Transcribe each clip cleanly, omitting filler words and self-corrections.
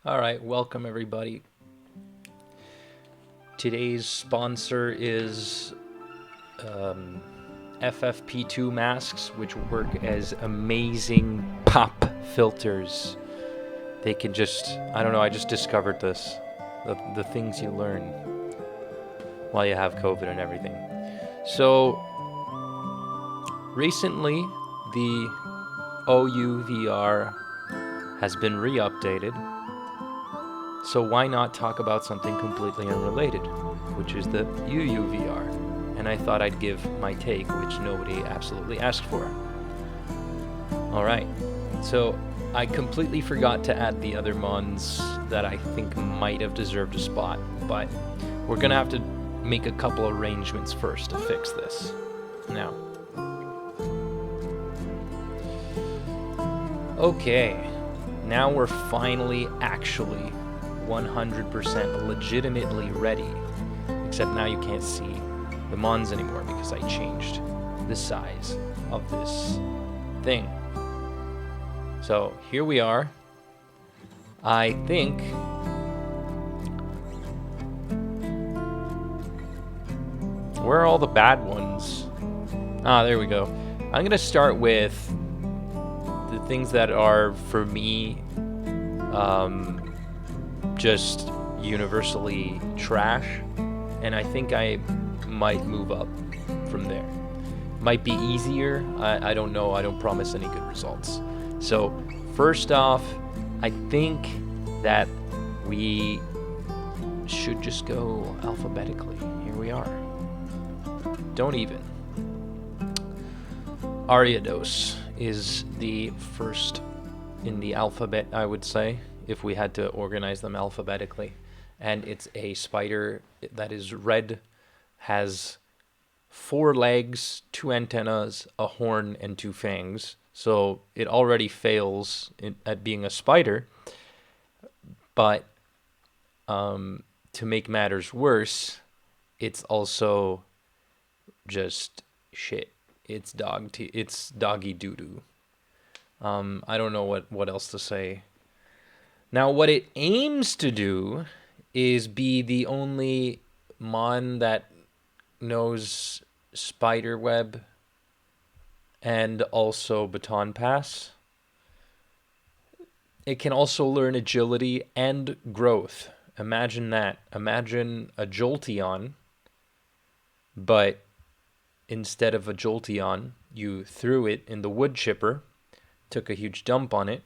All right, welcome everybody. Today's sponsor is FFP2 masks, which work as amazing pop filters. They can just, I don't know, I just discovered this. The things you learn while you have COVID and everything. So, recently, the OU VR has been re-updated. So why not talk about something completely unrelated, which is the UU VR. And I thought I'd give my take, which nobody absolutely asked for. Alright, so I completely forgot to add the other mons that I think might have deserved a spot, but we're gonna have to make a couple arrangements first to fix this. Now. Okay, now we're finally actually 100% legitimately ready, except now you can't see the mons anymore because I changed the size of this thing. So here we are. I think where are all the bad ones? Ah, there we go. I'm gonna start with the things that are for me just universally trash, and I think I might move up from there. Might be easier, I don't know, I don't promise any good results. So first off, I think that we should just go alphabetically. Here we are. Don't even. Gyarados is the first in the alphabet, I would say, if we had to organize them alphabetically. And it's a spider that is red, has 4 legs, 2 antennas, a horn, and 2 fangs. So it already fails at being a spider. But to make matters worse, it's also just shit. It's doggy doo-doo. I don't know what else to say. Now, what it aims to do is be the only mon that knows Spiderweb and also Baton Pass. It can also learn agility and growth. Imagine that. Imagine a Jolteon, but instead of a Jolteon, you threw it in the wood chipper, took a huge dump on it,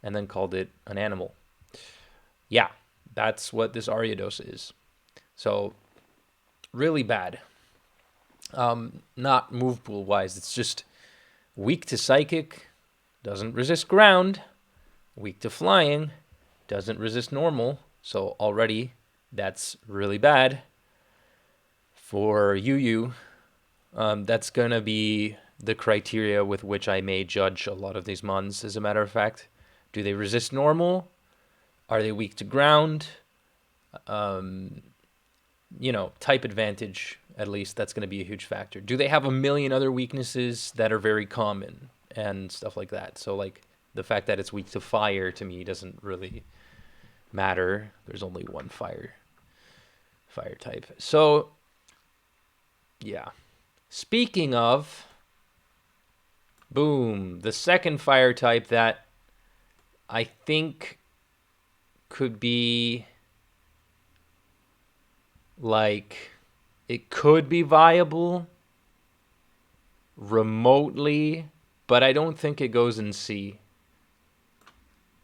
and then called it an animal. Yeah, that's what this Gyarados is. So, really bad. Not move pool wise, it's just weak to psychic, doesn't resist ground, weak to flying, doesn't resist normal. So already that's really bad. For UU, that's gonna be the criteria with which I may judge a lot of these mons, as a matter of fact. Do they resist normal? Are they weak to ground? Type advantage, at least, that's going to be a huge factor. Do they have a million other weaknesses that are very common and stuff like that? So, like, the fact that it's weak to fire, to me, doesn't really matter. There's only one fire type. So, yeah. Speaking of, boom, the second fire type that I think could be, like, it could be viable remotely, but I don't think it goes in C.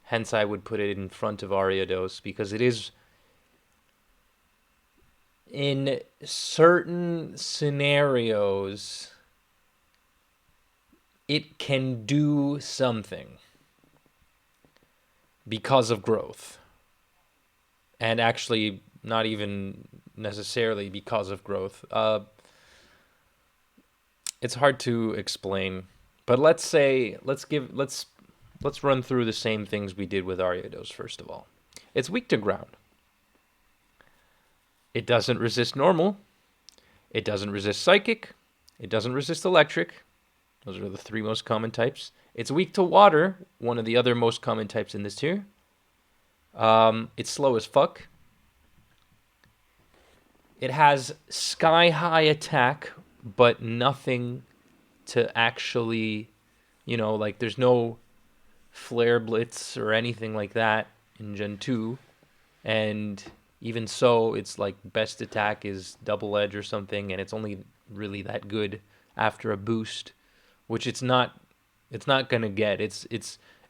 Hence, I would put it in front of Gyarados, because it is, in certain scenarios, it can do something because of growth. And actually, not even necessarily because of growth. It's hard to explain, but let's run through the same things we did with Gyarados first of all. It's weak to ground. It doesn't resist normal. It doesn't resist psychic. It doesn't resist electric. Those are the 3 most common types. It's weak to water, one of the other most common types in this tier. It's slow as fuck. It has sky-high attack, but nothing to actually, like there's no Flare Blitz or anything like that in Gen 2. And even so, it's like best attack is Double Edge or something, and it's only really that good after a boost, which it's not gonna get. It's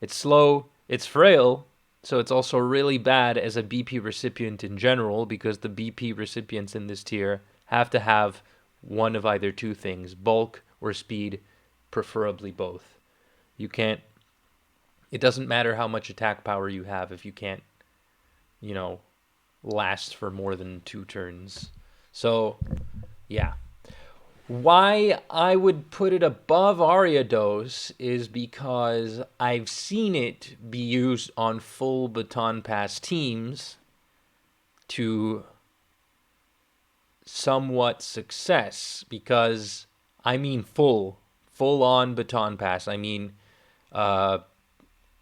slow, it's frail, so it's also really bad as a BP recipient in general, because the BP recipients in this tier have to have one of either two things, bulk or speed, preferably both. You can't, it doesn't matter how much attack power you have if you can't, you know, last for more than 2 turns. So, yeah. Why I would put it above Ariados is because I've seen it be used on full Baton Pass teams to somewhat success, because I mean full on Baton Pass. I mean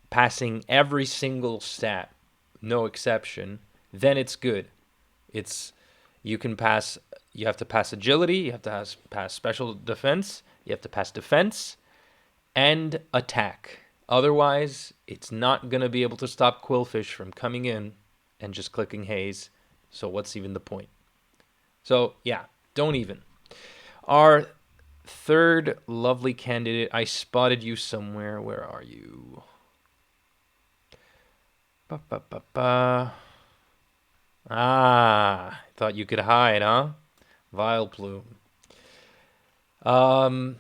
passing every single stat, no exception. Then it's good. It's you can pass. You have to pass agility. You have to pass special defense. You have to pass defense and attack. Otherwise, it's not gonna be able to stop Qwilfish from coming in and just clicking haze. So what's even the point? So yeah, don't even. Our third lovely candidate. I spotted you somewhere. Where are you? Ba, ba, ba, ba. Ah, thought you could hide, huh? Vileplume. I'm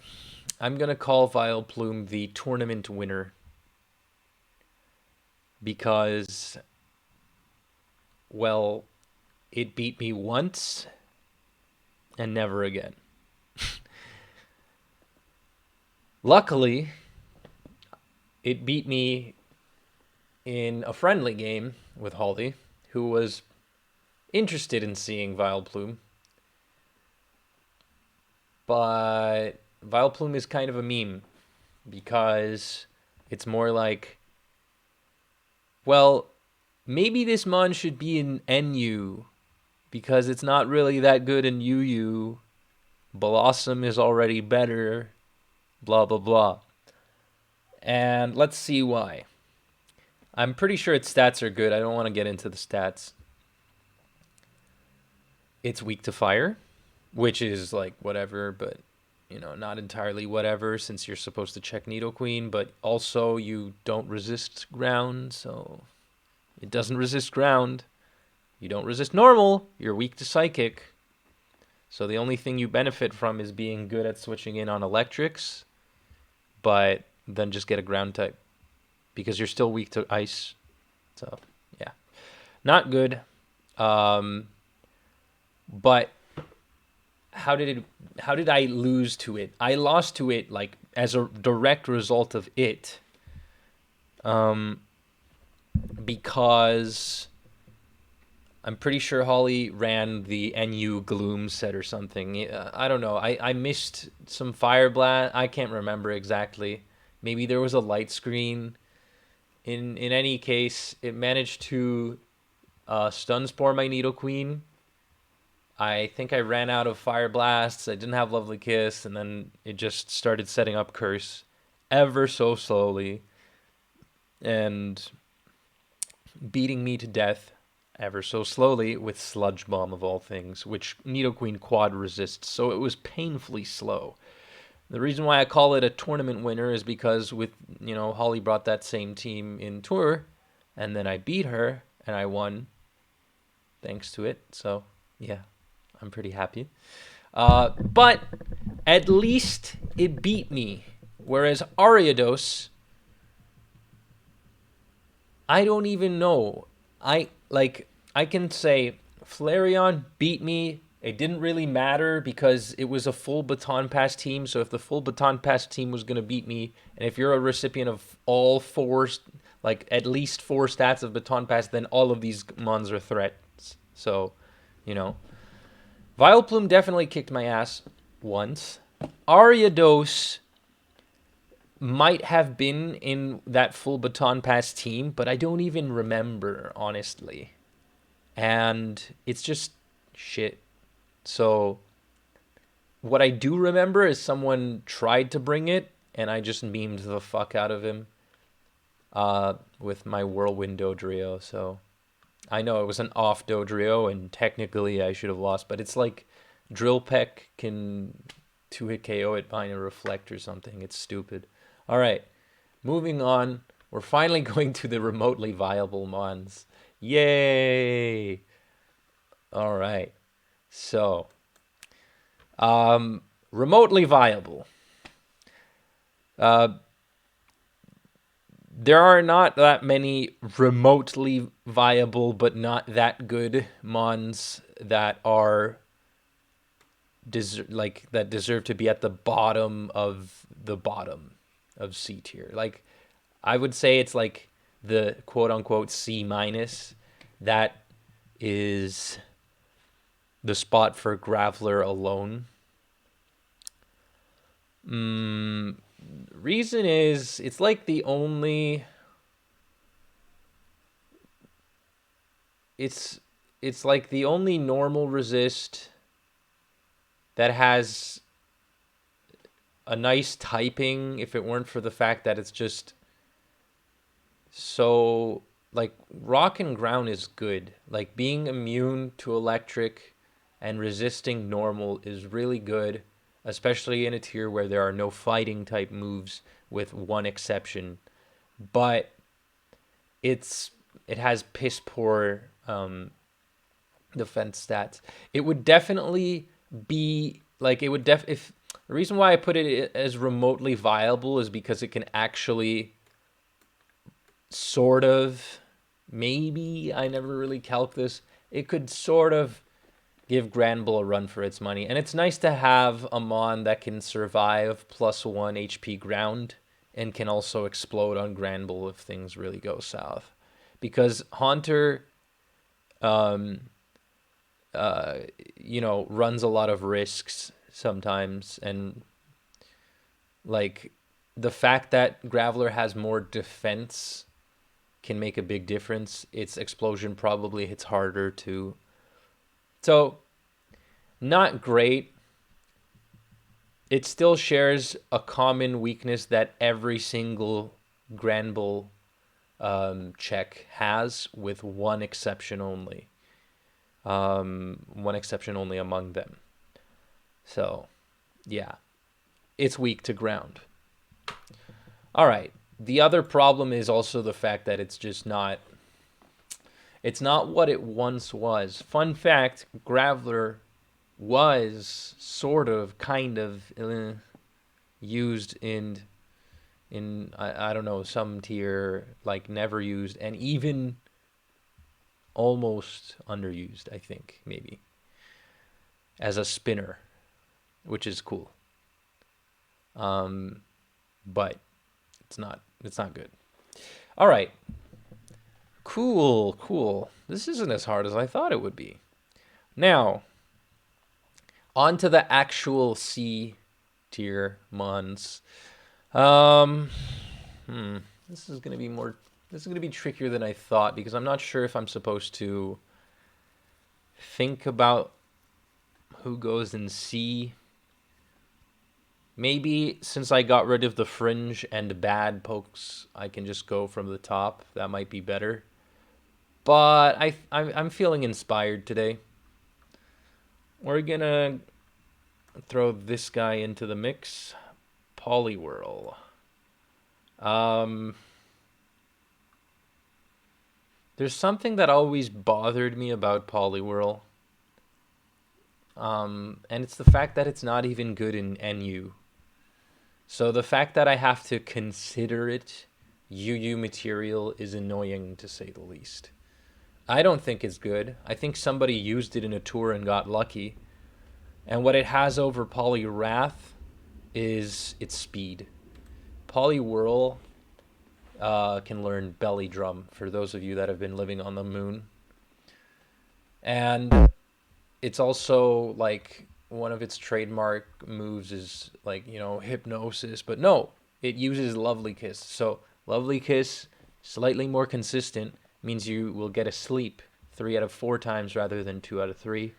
gonna call Vileplume the tournament winner because, well, it beat me once and never again. Luckily, it beat me in a friendly game with Holly, who was interested in seeing Vileplume. But Vileplume is kind of a meme because it's more like, well, maybe this mon should be in NU because it's not really that good in UU. Blossom is already better, blah, blah, blah. And let's see why. I'm pretty sure its stats are good. I don't want to get into the stats. It's weak to fire, which is like whatever, but not entirely whatever, since you're supposed to check Nidoqueen, but also you don't resist ground, so it doesn't resist ground. You don't resist normal, you're weak to psychic. So the only thing you benefit from is being good at switching in on electrics, but then just get a ground type because you're still weak to ice. So, yeah. Not good. But how did I lose to it? I lost to it like as a direct result of it. Because I'm pretty sure Holly ran the NU Gloom set or something. I don't know. I missed some Fire Blast. I can't remember exactly. Maybe there was a light screen. In any case, it managed to stun spore my Nidoqueen. I think I ran out of Fire Blasts. I didn't have Lovely Kiss, and then it just started setting up Curse ever so slowly and beating me to death ever so slowly with Sludge Bomb of all things, which Nidoqueen quad resists, so it was painfully slow. The reason why I call it a tournament winner is because Holly brought that same team in tour, and then I beat her and I won thanks to it. So yeah, I'm pretty happy. But at least it beat me. Whereas Ariados, I don't even know. I can say Flareon beat me. It didn't really matter because it was a full Baton Pass team. So if the full Baton Pass team was going to beat me, and if you're a recipient of all 4, like at least 4 stats of Baton Pass, then all of these mons are threats. So, Vileplume definitely kicked my ass once. Ariados, might have been in that full Baton Pass team, but I don't even remember, honestly. And it's just shit. So what I do remember is someone tried to bring it, and I just memed the fuck out of him with my Whirlwind Dodrio. So I know it was an off Dodrio, and technically I should have lost, but it's like Drill Peck can 2-hit KO it behind a Reflect or something. It's stupid. All right, moving on. We're finally going to the remotely viable Mons. Yay! All right. So, remotely viable. There are not that many remotely viable but not that good Mons that are that deserve to be at the bottom of C tier. Like, I would say it's like the quote unquote C minus. That is the spot for Graveler alone. Reason is it's like the only it's like the only normal resist that has a nice typing, if it weren't for the fact that it's just so, like, rock and ground is good. Like, being immune to electric and resisting normal is really good, especially in a tier where there are no fighting type moves, with one exception. But it has piss poor defense stats. It would definitely be like, if the reason why I put it as remotely viable is because it can actually sort of, maybe, I never really calc this, it could sort of give Granbull a run for its money. And it's nice to have a Mon that can survive +1 HP ground and can also explode on Granbull if things really go south. Because Haunter, runs a lot of risks sometimes, and like the fact that Graveler has more defense can make a big difference. Its explosion probably hits harder too. So, not great. It still shares a common weakness that every single Granbull check has, with one exception only. One exception only among them. So, yeah. It's weak to ground. All right. The other problem is also the fact that it's just not... It's not what it once was. Fun fact, Graveler was sort of, kind of used in I don't know, some tier, like never used, and even almost underused, I think, maybe, as a spinner, which is cool. But it's not good. All right. Cool. This isn't as hard as I thought it would be. Now, on to the actual C tier Mons. This is gonna be trickier than I thought, because I'm not sure if I'm supposed to think about who goes in C. Maybe since I got rid of the fringe and bad pokes, I can just go from the top. That might be better. But I'm feeling inspired today. We're gonna throw this guy into the mix. Poliwhirl. There's something that always bothered me about Poliwhirl. And it's the fact that it's not even good in NU. So the fact that I have to consider it UU material is annoying, to say the least. I don't think it's good. I think somebody used it in a tour and got lucky. And what it has over Poliwrath is its speed. Poliwhirl can learn Belly Drum, for those of you that have been living on the moon. And it's also, like, one of its trademark moves is, like, hypnosis. But no, it uses Lovely Kiss. So Lovely Kiss, slightly more consistent, means you will get a sleep 3 out of 4 times rather than 2 out of 3.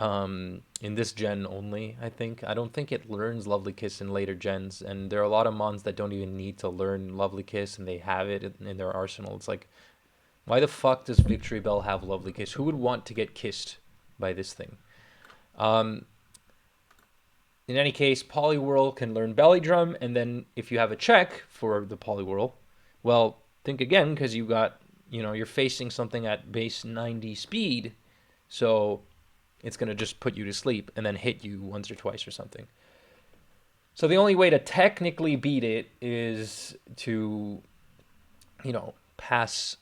In this gen only, I think. I don't think it learns Lovely Kiss in later gens, and there are a lot of mons that don't even need to learn Lovely Kiss, and they have it in their arsenal. It's like, why the fuck does Victory Bell have Lovely Kiss? Who would want to get kissed by this thing? In any case, Poliwhirl can learn Belly Drum, and then if you have a check for the Poliwhirl, well, think again, because you got, you're facing something at base 90 speed, so it's going to just put you to sleep and then hit you once or twice or something. So the only way to technically beat it is to, is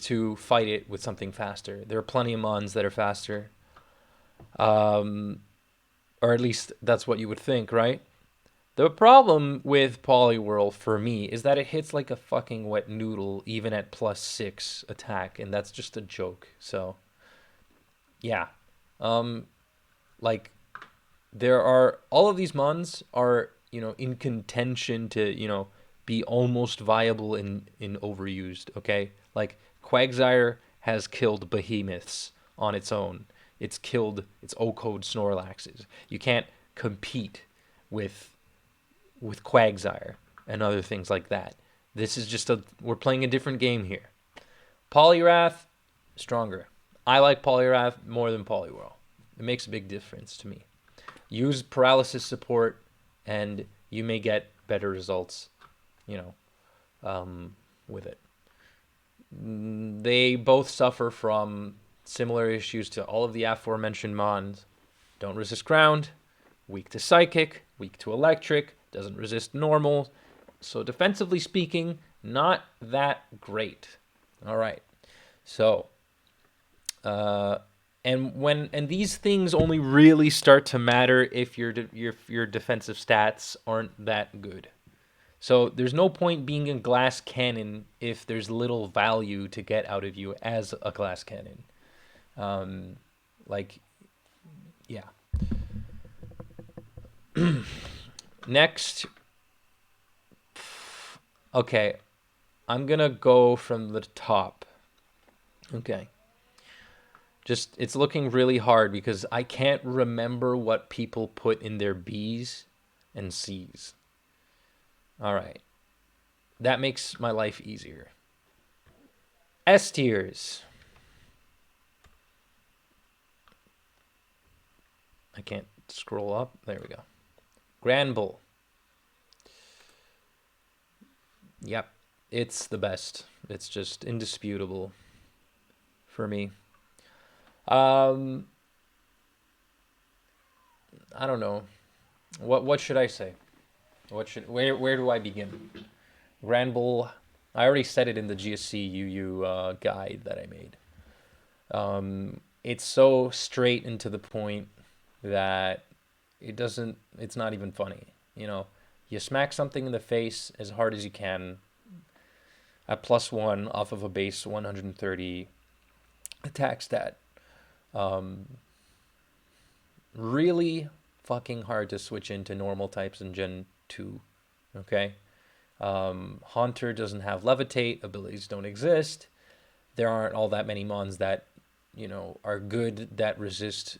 to fight it with something faster. There are plenty of mons that are faster. Or at least that's what you would think, right? The problem with Poliwhirl for me is that it hits like a fucking wet noodle even at +6 attack, and that's just a joke. So, yeah. Like, there are, all of these mons are, in contention to, be almost viable in overused, okay? Like, Quagsire has killed behemoths on its own. It's killed its O-code Snorlaxes. You can't compete with Quagsire and other things like that. This is just we're playing a different game here. Poliwrath, stronger. I like Poliwrath more than Poliwhirl. It makes a big difference to me. Use paralysis support, and you may get better results, with it. They both suffer from similar issues to all of the aforementioned mons. Don't resist ground, weak to psychic, weak to electric, doesn't resist normal. So defensively speaking, not that great. All right. So, and these things only really start to matter if your defensive stats aren't that good. So there's no point being a glass cannon if there's little value to get out of you as a glass cannon. Yeah. Next. Okay. I'm going to go from the top. Okay. It's looking really hard because I can't remember what people put in their B's and C's. All right. That makes my life easier. S tiers. I can't scroll up. There we go. Granbull. Yep. It's the best. It's just indisputable for me. I don't know. What should I say? Where do I begin? Granbull. I already said it in the GSC UU guide that I made. It's so straight and to the point that it's not even funny. You smack something in the face as hard as you can at +1 off of a base 130 attack stat. Really fucking hard to switch into normal types in Gen 2. Okay? Haunter doesn't have Levitate. Abilities don't exist. There aren't all that many mons that, are good that resist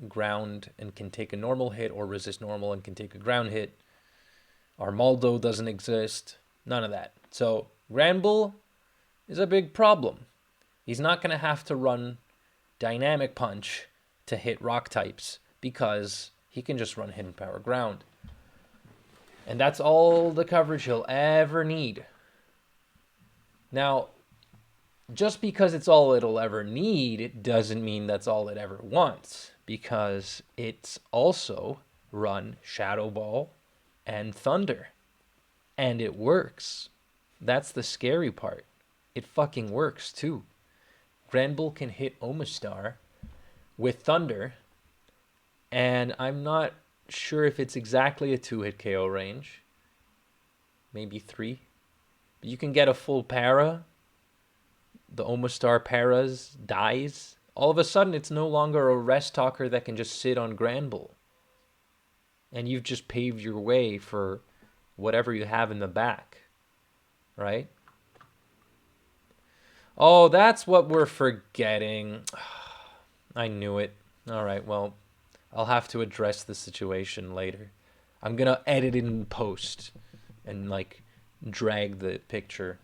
ground and can take a normal hit, or resist normal and can take a ground hit. Armaldo doesn't exist. None of that. So Granbull is a big problem. He's not going to have to run Dynamic Punch to hit rock types because he can just run Hidden Power Ground. And that's all the coverage he'll ever need. Now, just because it's all it'll ever need, it doesn't mean that's all it ever wants, because it's also run Shadow Ball and Thunder. And it works. That's the scary part. It fucking works too. Granbull can hit Omastar with Thunder, and I'm not sure if it's exactly a 2-hit KO range. Maybe 3. But you can get a full para. The Omastar paras dies. All of a sudden, it's no longer a rest talker that can just sit on Granbull. And you've just paved your way for whatever you have in the back, right? Oh, that's what we're forgetting. I knew it. All right, well, I'll have to address the situation later. I'm going to edit it in post and, like, drag the picture.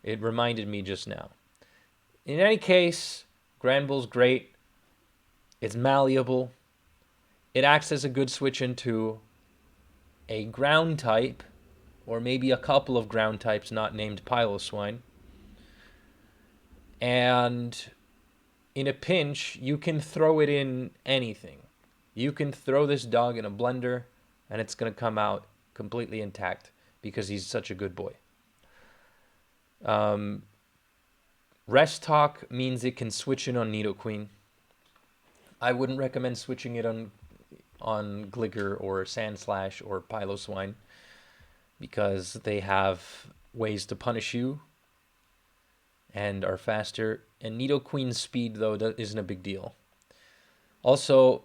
It reminded me just now. In any case, Granbull's great. It's malleable. It acts as a good switch into a ground type, or maybe a couple of ground types not named Piloswine. And in a pinch, you can throw it in anything. You can throw this dog in a blender, and it's going to come out completely intact because he's such a good boy. Rest Talk means it can switch in on Nidoqueen. I wouldn't recommend switching it on Gligar or Sandslash or Piloswine because they have ways to punish you and are faster. And Nidoqueen's speed, though, isn't a big deal. Also,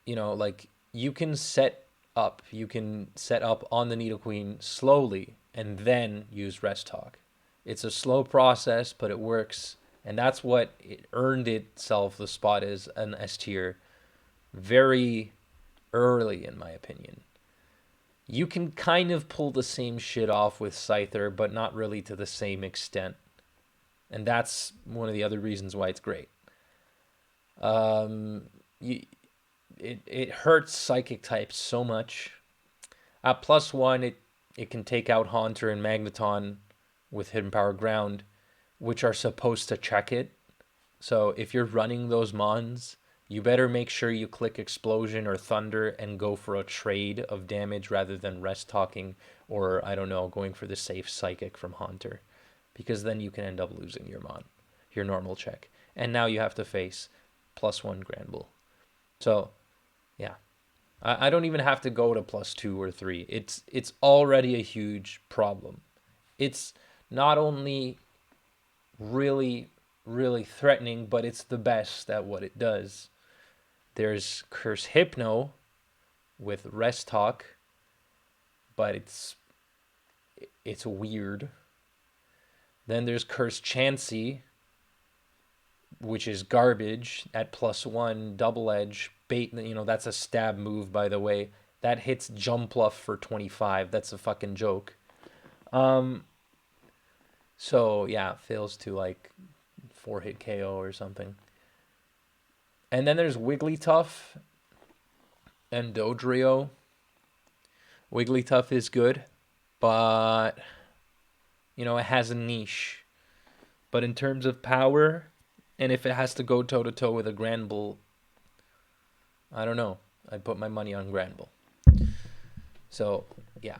you know, like, you can set up on the Nidoqueen slowly and then use Rest Talk. It's a slow process, but it works, and that's what it earned itself the spot as an S tier very early, in my opinion. You can kind of pull the same shit off with Scyther, but not really to the same extent. And that's one of the other reasons why it's great. It hurts Psychic types so much. At +1, it can take out Haunter and Magneton with Hidden Power Ground, which are supposed to check it. So if you're running those mons, you better make sure you click Explosion or Thunder and go for a trade of damage rather than Rest Talking or, I don't know, going for the safe Psychic from Haunter. Because then you can end up losing your mon, your normal check. And now you have to face +1 Granbull. So, yeah. I don't even have to go to +2 or 3. It's already a huge problem. It's not only really, really threatening, but it's the best at what it does. There's Curse Hypno with Rest Talk, but it's weird. Then there's Curse Chansey, which is garbage at +1, double edge, bait, you know, that's a stab move, by the way. That hits Jumpluff for 25. That's a fucking joke. So, yeah, fails to, like, 4-hit KO or something. And then there's Wigglytuff and Dodrio. Wigglytuff is good, but, you know, it has a niche. But in terms of power, and if it has to go toe-to-toe with a Granbull, I don't know. I'd put my money on Granbull. So, yeah.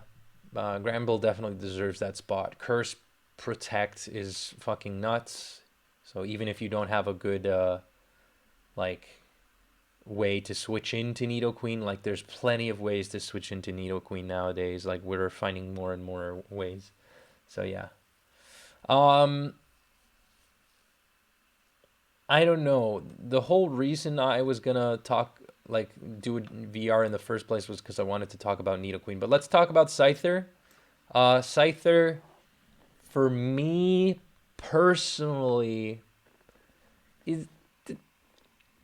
Granbull definitely deserves that spot. Curse Protect is fucking nuts. So even if you don't have a good, like, way to switch into Nidoqueen, like, there's plenty of ways to switch into Nidoqueen nowadays. Like, we're finding more and more ways. So, yeah. I don't know. The whole reason I was gonna do a VR in the first place was because I wanted to talk about Nidoqueen. But let's talk about Scyther. Scyther, for me personally, is a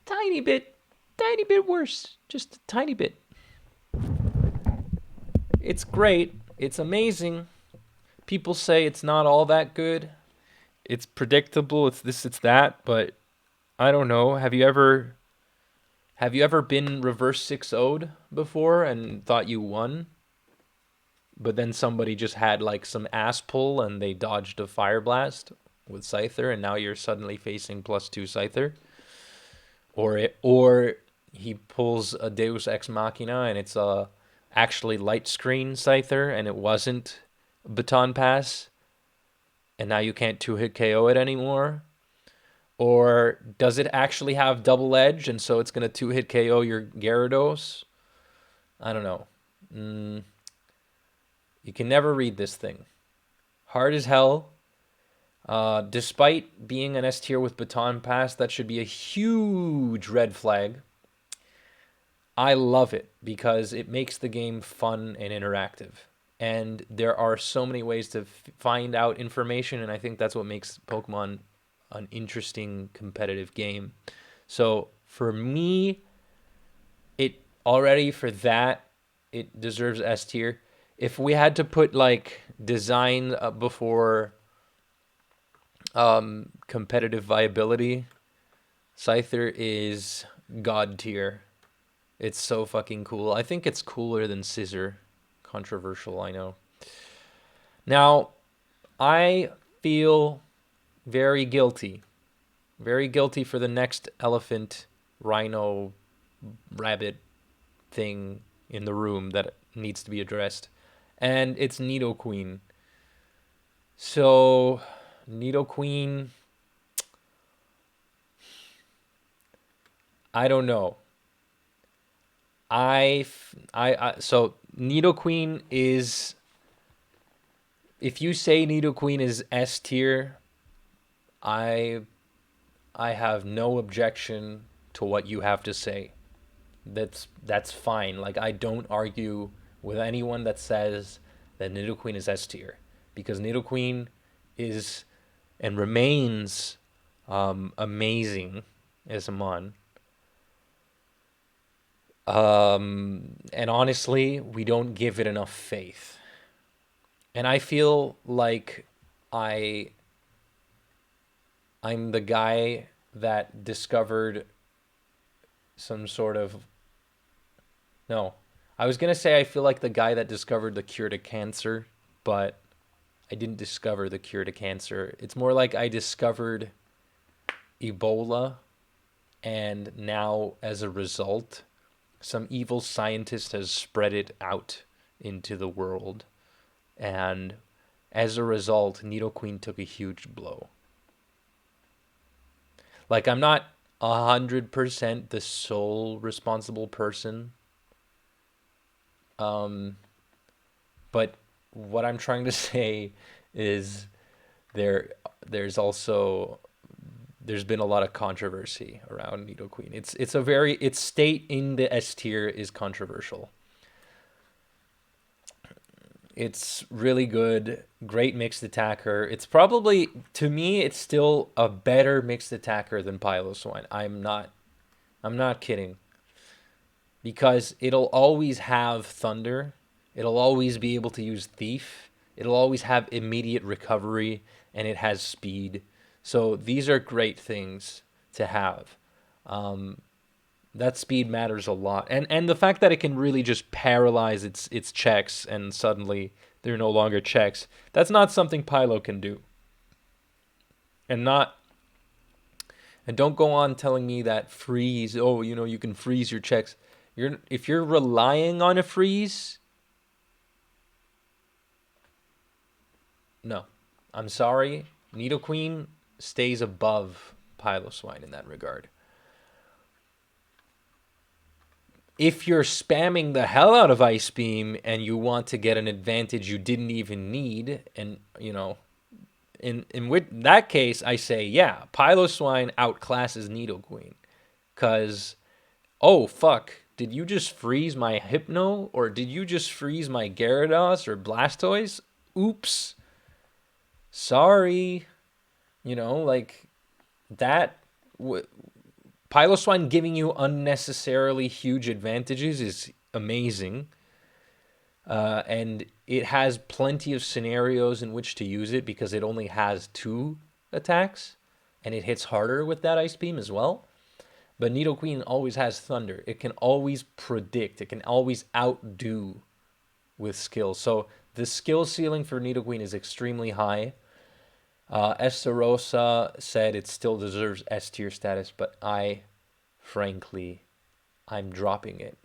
tiny bit worse. Just a tiny bit. It's great. It's amazing. People say it's not all that good. It's predictable. It's this, it's that. But I don't know. Have you ever been reverse 6-0'd before and thought you won? But then somebody just had, like, some ass pull and they dodged a Fire Blast with Scyther, and now you're suddenly facing +2 Scyther. Or he pulls a Deus Ex Machina and it's actually Light Screen Scyther and it wasn't Baton Pass, and now you can't 2-hit KO it anymore. Or does it actually have double edge and so it's going to 2-hit KO your Gyarados? I don't know. You can never read this thing. Hard as hell. Despite being an S tier with Baton Pass, that should be a huge red flag. I love it because it makes the game fun and interactive. and there are so many ways to find out information, and I think that's what makes Pokemon an interesting competitive game. So for me, it already for that, it deserves S tier. If we had to put like design before competitive viability, Scyther is god tier. It's so fucking cool. I think it's cooler than Scissor. Controversial, I know. Now, I feel very guilty. Very guilty for the next elephant, rhino, rabbit thing in the room that needs to be addressed. And it's Nidoqueen. So, Nidoqueen, I don't know. So Nidoqueen is, if you say Nidoqueen is S tier, I have no objection to what you have to say. That's fine. Like, I don't argue with anyone that says that Nidoqueen is S tier, because Nidoqueen is and remains amazing as a mon. And honestly, we don't give it enough faith. And I feel like I I'm the guy that discovered some sort of, no. I was going to say I feel like the guy that discovered the cure to cancer, but I didn't discover the cure to cancer. It's more like I discovered Ebola, and now as a result, some evil scientist has spread it out into the world. And as a result, Nidoqueen took a huge blow. Like, I'm not 100% the sole responsible person. But what I'm trying to say is there's been a lot of controversy around Nidoqueen. Its state in the S tier is controversial. It's really good, great mixed attacker. It's probably, to me, it's still a better mixed attacker than Piloswine. I'm not kidding. Because it'll always have Thunder. It'll always be able to use Thief. It'll always have immediate recovery, and it has speed. So these are great things to have. That speed matters a lot, and the fact that it can really just paralyze its checks, and suddenly they're no longer checks. That's not something Pylo can do. And don't go on telling me that freeze. Oh, you can freeze your checks. If you're relying on a freeze, no, I'm sorry. Nidoqueen stays above Piloswine in that regard. If you're spamming the hell out of Ice Beam and you want to get an advantage you didn't even need, and in that case, I say, yeah, Piloswine outclasses Nidoqueen. Because, oh, fuck, did you just freeze my Hypno? Or did you just freeze my Gyarados or Blastoise? Oops. Sorry. Like, that... Piloswine giving you unnecessarily huge advantages is amazing. And it has plenty of scenarios in which to use it because it only has 2 attacks. And it hits harder with that Ice Beam as well. But Nidoqueen always has Thunder. It can always predict. It can always outdo with skill. So the skill ceiling for Nidoqueen is extremely high. Esterosa said it still deserves S tier status, but frankly, I'm dropping it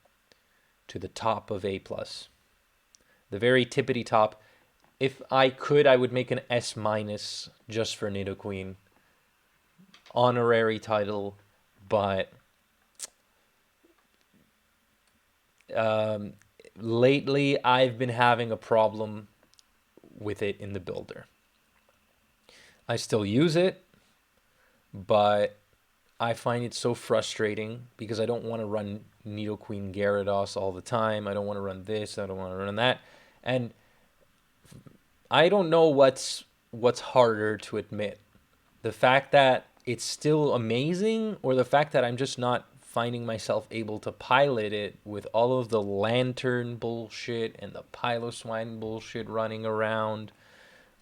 to the top of A+. The very tippity top. If I could, I would make an S- just for Nidoqueen. Honorary title, but lately I've been having a problem with it in the builder. I still use it, but I find it so frustrating because I don't want to run Nidoqueen Gyarados all the time. I don't want to run this. I don't want to run that. And I don't know what's harder to admit. The fact that it's still amazing, or the fact that I'm just not finding myself able to pilot it with all of the Lanturn bullshit and the Piloswine bullshit running around.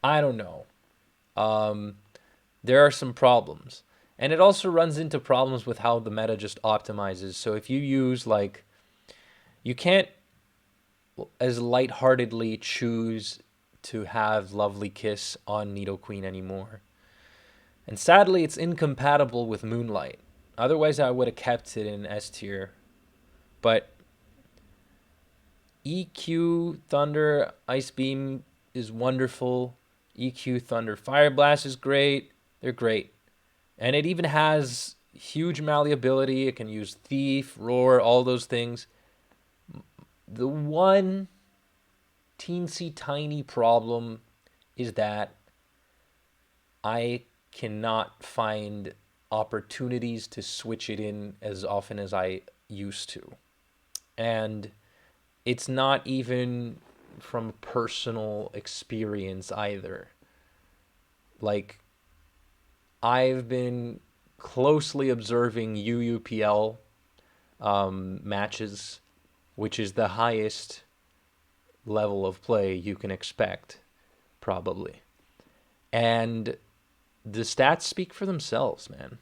I don't know. Um, there are some problems. And it also runs into problems with how the meta just optimizes. So if you use like, you can't as lightheartedly choose to have Lovely Kiss on Nidoqueen anymore. And sadly, it's incompatible with Moonlight. Otherwise, I would have kept it in S tier. But EQ Thunder Ice Beam is wonderful. EQ Thunder Fire Blast is great. They're great. And it even has huge malleability. It can use Thief, Roar, all those things. The one teensy tiny problem is that I cannot find opportunities to switch it in as often as I used to. And it's not even from personal experience either. Like, I've been closely observing UUPL matches, which is the highest level of play you can expect, probably. And the stats speak for themselves, man.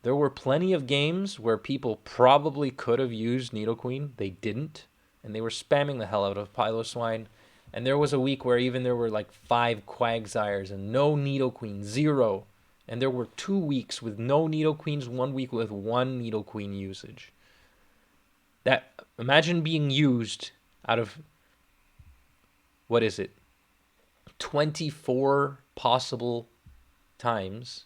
There were plenty of games where people probably could have used Nidoqueen. They didn't, and they were spamming the hell out of Piloswine. And there was a week where even there were like 5 Quagsires and no Nidoqueen, 0. And there were 2 weeks with no Nidoqueens, 1 week with 1 Nidoqueen usage. That, imagine being used out of, what is it, 24 possible times,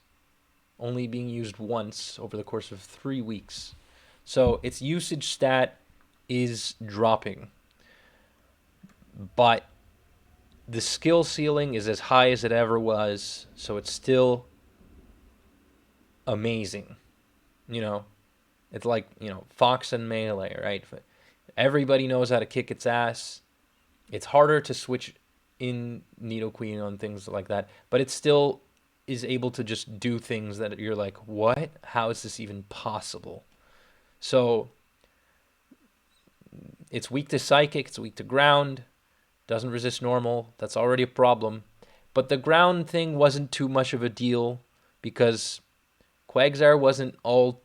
only being used once over the course of 3 weeks. So its usage stat is dropping. But the skill ceiling is as high as it ever was, so it's still amazing. You know, it's like, Fox and Melee, right? Everybody knows how to kick its ass. It's harder to switch in Nidoqueen on things like that, but it still is able to just do things that you're like, what? How is this even possible? So it's weak to Psychic, it's weak to Ground, doesn't resist Normal. That's already a problem. But the Ground thing wasn't too much of a deal because Quagsire wasn't all,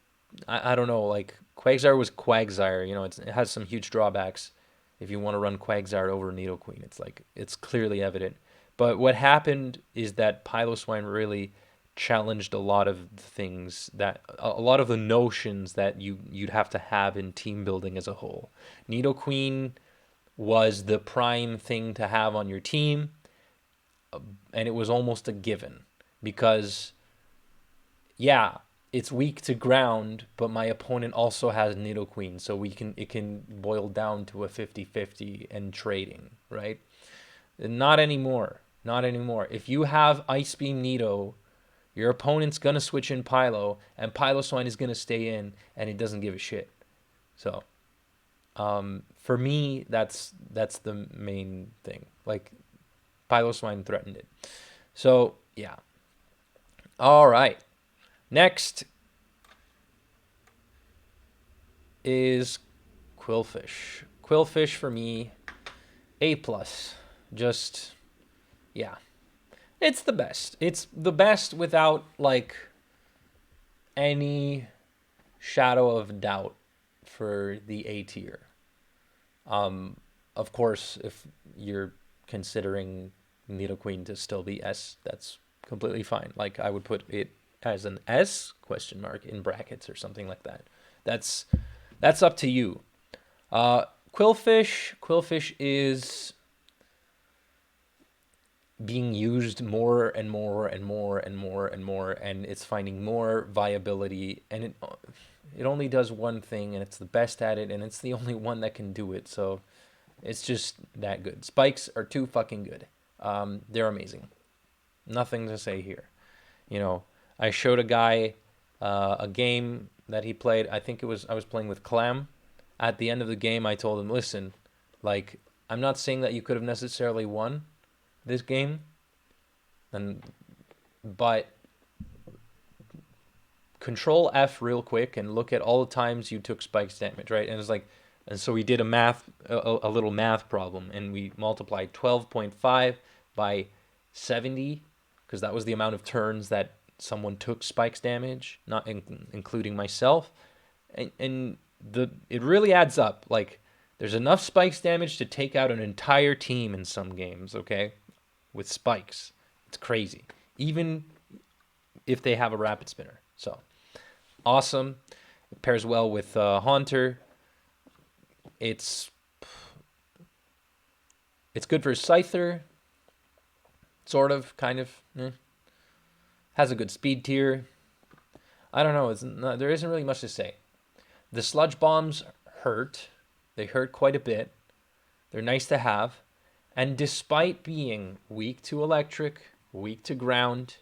I don't know, like, Quagsire was Quagsire. It has some huge drawbacks if you want to run Quagsire over Nidoqueen. It's like, it's clearly evident. But what happened is that Piloswine really challenged a lot of things, that a lot of the notions that you'd have to have in team building as a whole. Nidoqueen was the prime thing to have on your team, and it was almost a given because, yeah, it's weak to Ground, but my opponent also has Nidoqueen, so it can boil down to a 50-50 and trading, right? Not anymore. Not anymore. If you have Ice Beam Nido, your opponent's gonna switch in Pylo, and Piloswine is gonna stay in, and it doesn't give a shit. So, for me, that's the main thing. Like, Piloswine threatened it. So yeah. All right. Next is Qwilfish. Qwilfish for me, A+. Just, yeah. It's the best. It's the best without, like, any shadow of doubt for the A tier. Of course, if you're considering Nidoqueen to still be S, that's completely fine. Like, I would put it as an S question mark in brackets or something like that. That's up to you. Qwilfish is being used more and more and more and more and more, and it's finding more viability, and it only does one thing, and it's the best at it, and it's the only one that can do it, so it's just that good. Spikes are too fucking good. They're amazing. Nothing to say here. I showed a guy a game that he played. I think I was playing with Clam. At the end of the game, I told him, listen, like, I'm not saying that you could have necessarily won this game, And but Control F real quick and look at all the times you took spikes damage, right? And it's like, and so we did a little math problem, and we multiplied 12.5 by 70, because that was the amount of turns that someone took spikes damage, not including myself, and it really adds up. Like, there's enough spikes damage to take out an entire team in some games, okay, with spikes. It's crazy, even if they have a rapid spinner. So awesome. It pairs well with Haunter. It's good for Scyther, sort of, kind of. Has a good speed tier. I don't know. There isn't really much to say. The sludge bombs hurt. They hurt quite a bit. They're nice to have. And despite being weak to electric, weak to ground,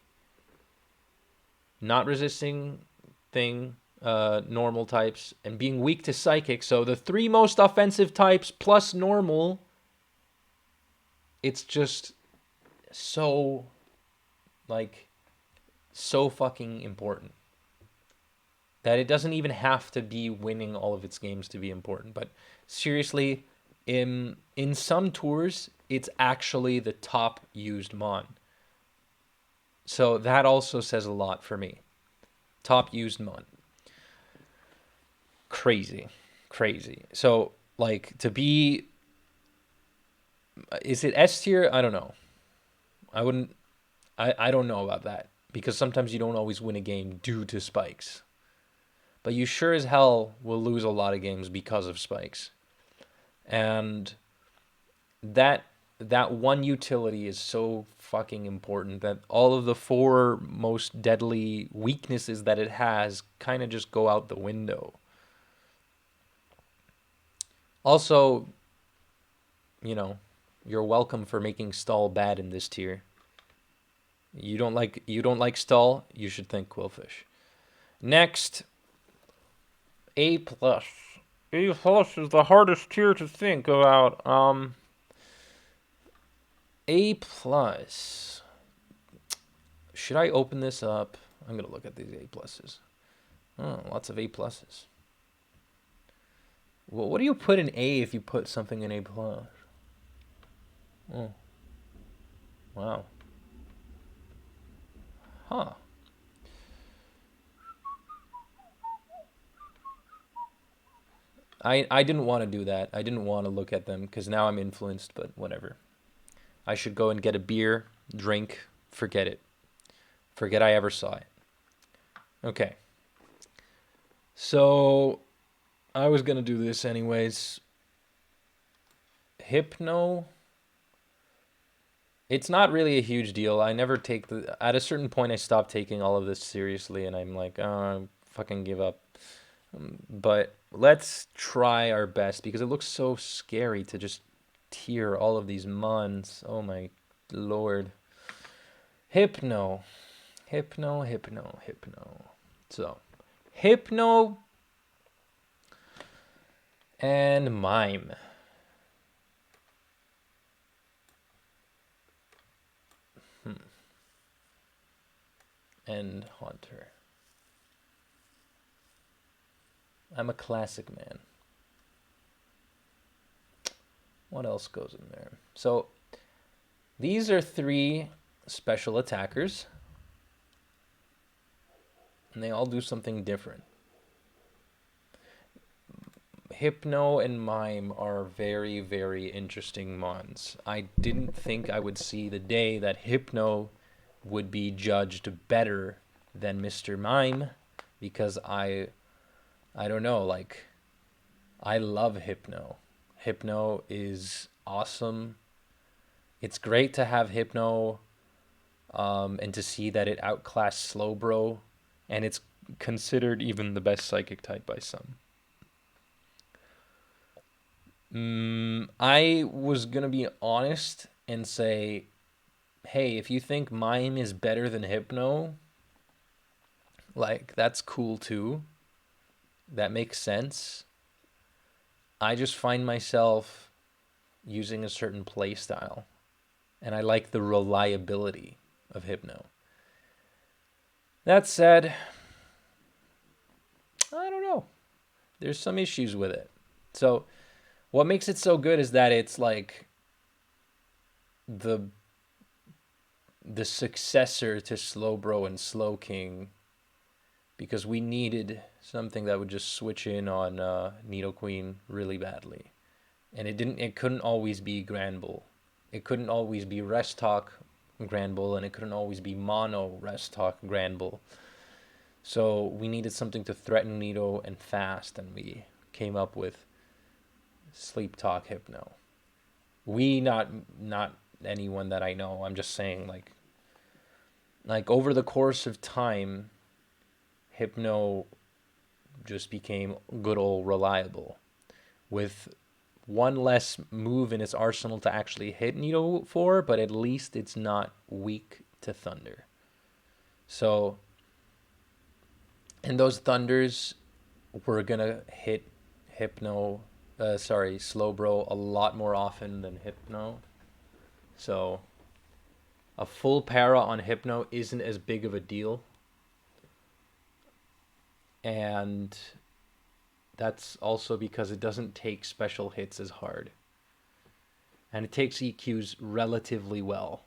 not resisting normal types, and being weak to psychic, so the three most offensive types plus normal, it's just so, like, so fucking important that it doesn't even have to be winning all of its games to be important. But seriously, in some tours, it's actually the top used mon. So that also says a lot for me. Top used mon. Crazy. So, like, to be, is it S tier? I don't know. I don't know about that, because sometimes you don't always win a game due to spikes. But you sure as hell will lose a lot of games because of spikes. And that one utility is so fucking important that all of the four most deadly weaknesses that it has kind of just go out the window. Also, you're welcome for making Stall bad in this tier. You don't like Stall, you should thank Qwilfish. Next, A+. A+ is the hardest tier to think about. A+. Should I open this up? I'm going to look at these A+. Oh, lots of A+. Well, what do you put in A if you put something in A+? Oh. Wow. Huh. I didn't want to do that. I didn't want to look at them because now I'm influenced, but whatever. I should go and get a beer, drink, forget it. Forget I ever saw it. Okay. So, I was going to do this anyways. Hypno. It's not really a huge deal. I never take at a certain point I stopped taking all of this seriously, and I'm like, oh, fucking give up. But let's try our best, because it looks so scary to just tier all of these mons. Oh my lord. Hypno. So, Hypno and Mime. And Haunter. I'm a classic man. What else goes in there? So, these are three special attackers, and they all do something different. Hypno and Mime are very, very interesting mons. I didn't think I would see the day that Hypno would be judged better than Mr. Mime, because I don't know, like, I love Hypno. Hypno is awesome. It's great to have Hypno, and to see that it outclassed Slowbro, and it's considered even the best psychic type by some. I was gonna be honest and say, hey, if you think Mime is better than Hypno, like, that's cool too. That makes sense. I just find myself using a certain play style, and I like the reliability of Hypno. That said, I don't know. There's some issues with it. So what makes it so good is that it's like the successor to Slowbro and Slowking, because we needed something that would just switch in on Nidoqueen really badly. And it couldn't always be Granbull. It couldn't always be Rest Talk Granbull, and it couldn't always be Mono Rest Talk Granbull. So we needed something to threaten Nido and fast, and we came up with Sleep Talk Hypno. Not anyone that I know. I'm just saying, like over the course of time, Hypno just became good old reliable, with one less move in its arsenal to actually hit Nido for, but at least it's not weak to Thunder. So, and those Thunders were gonna hit Slowbro a lot more often than Hypno. So, a full para on Hypno isn't as big of a deal. And that's also because it doesn't take special hits as hard. And it takes EQs relatively well.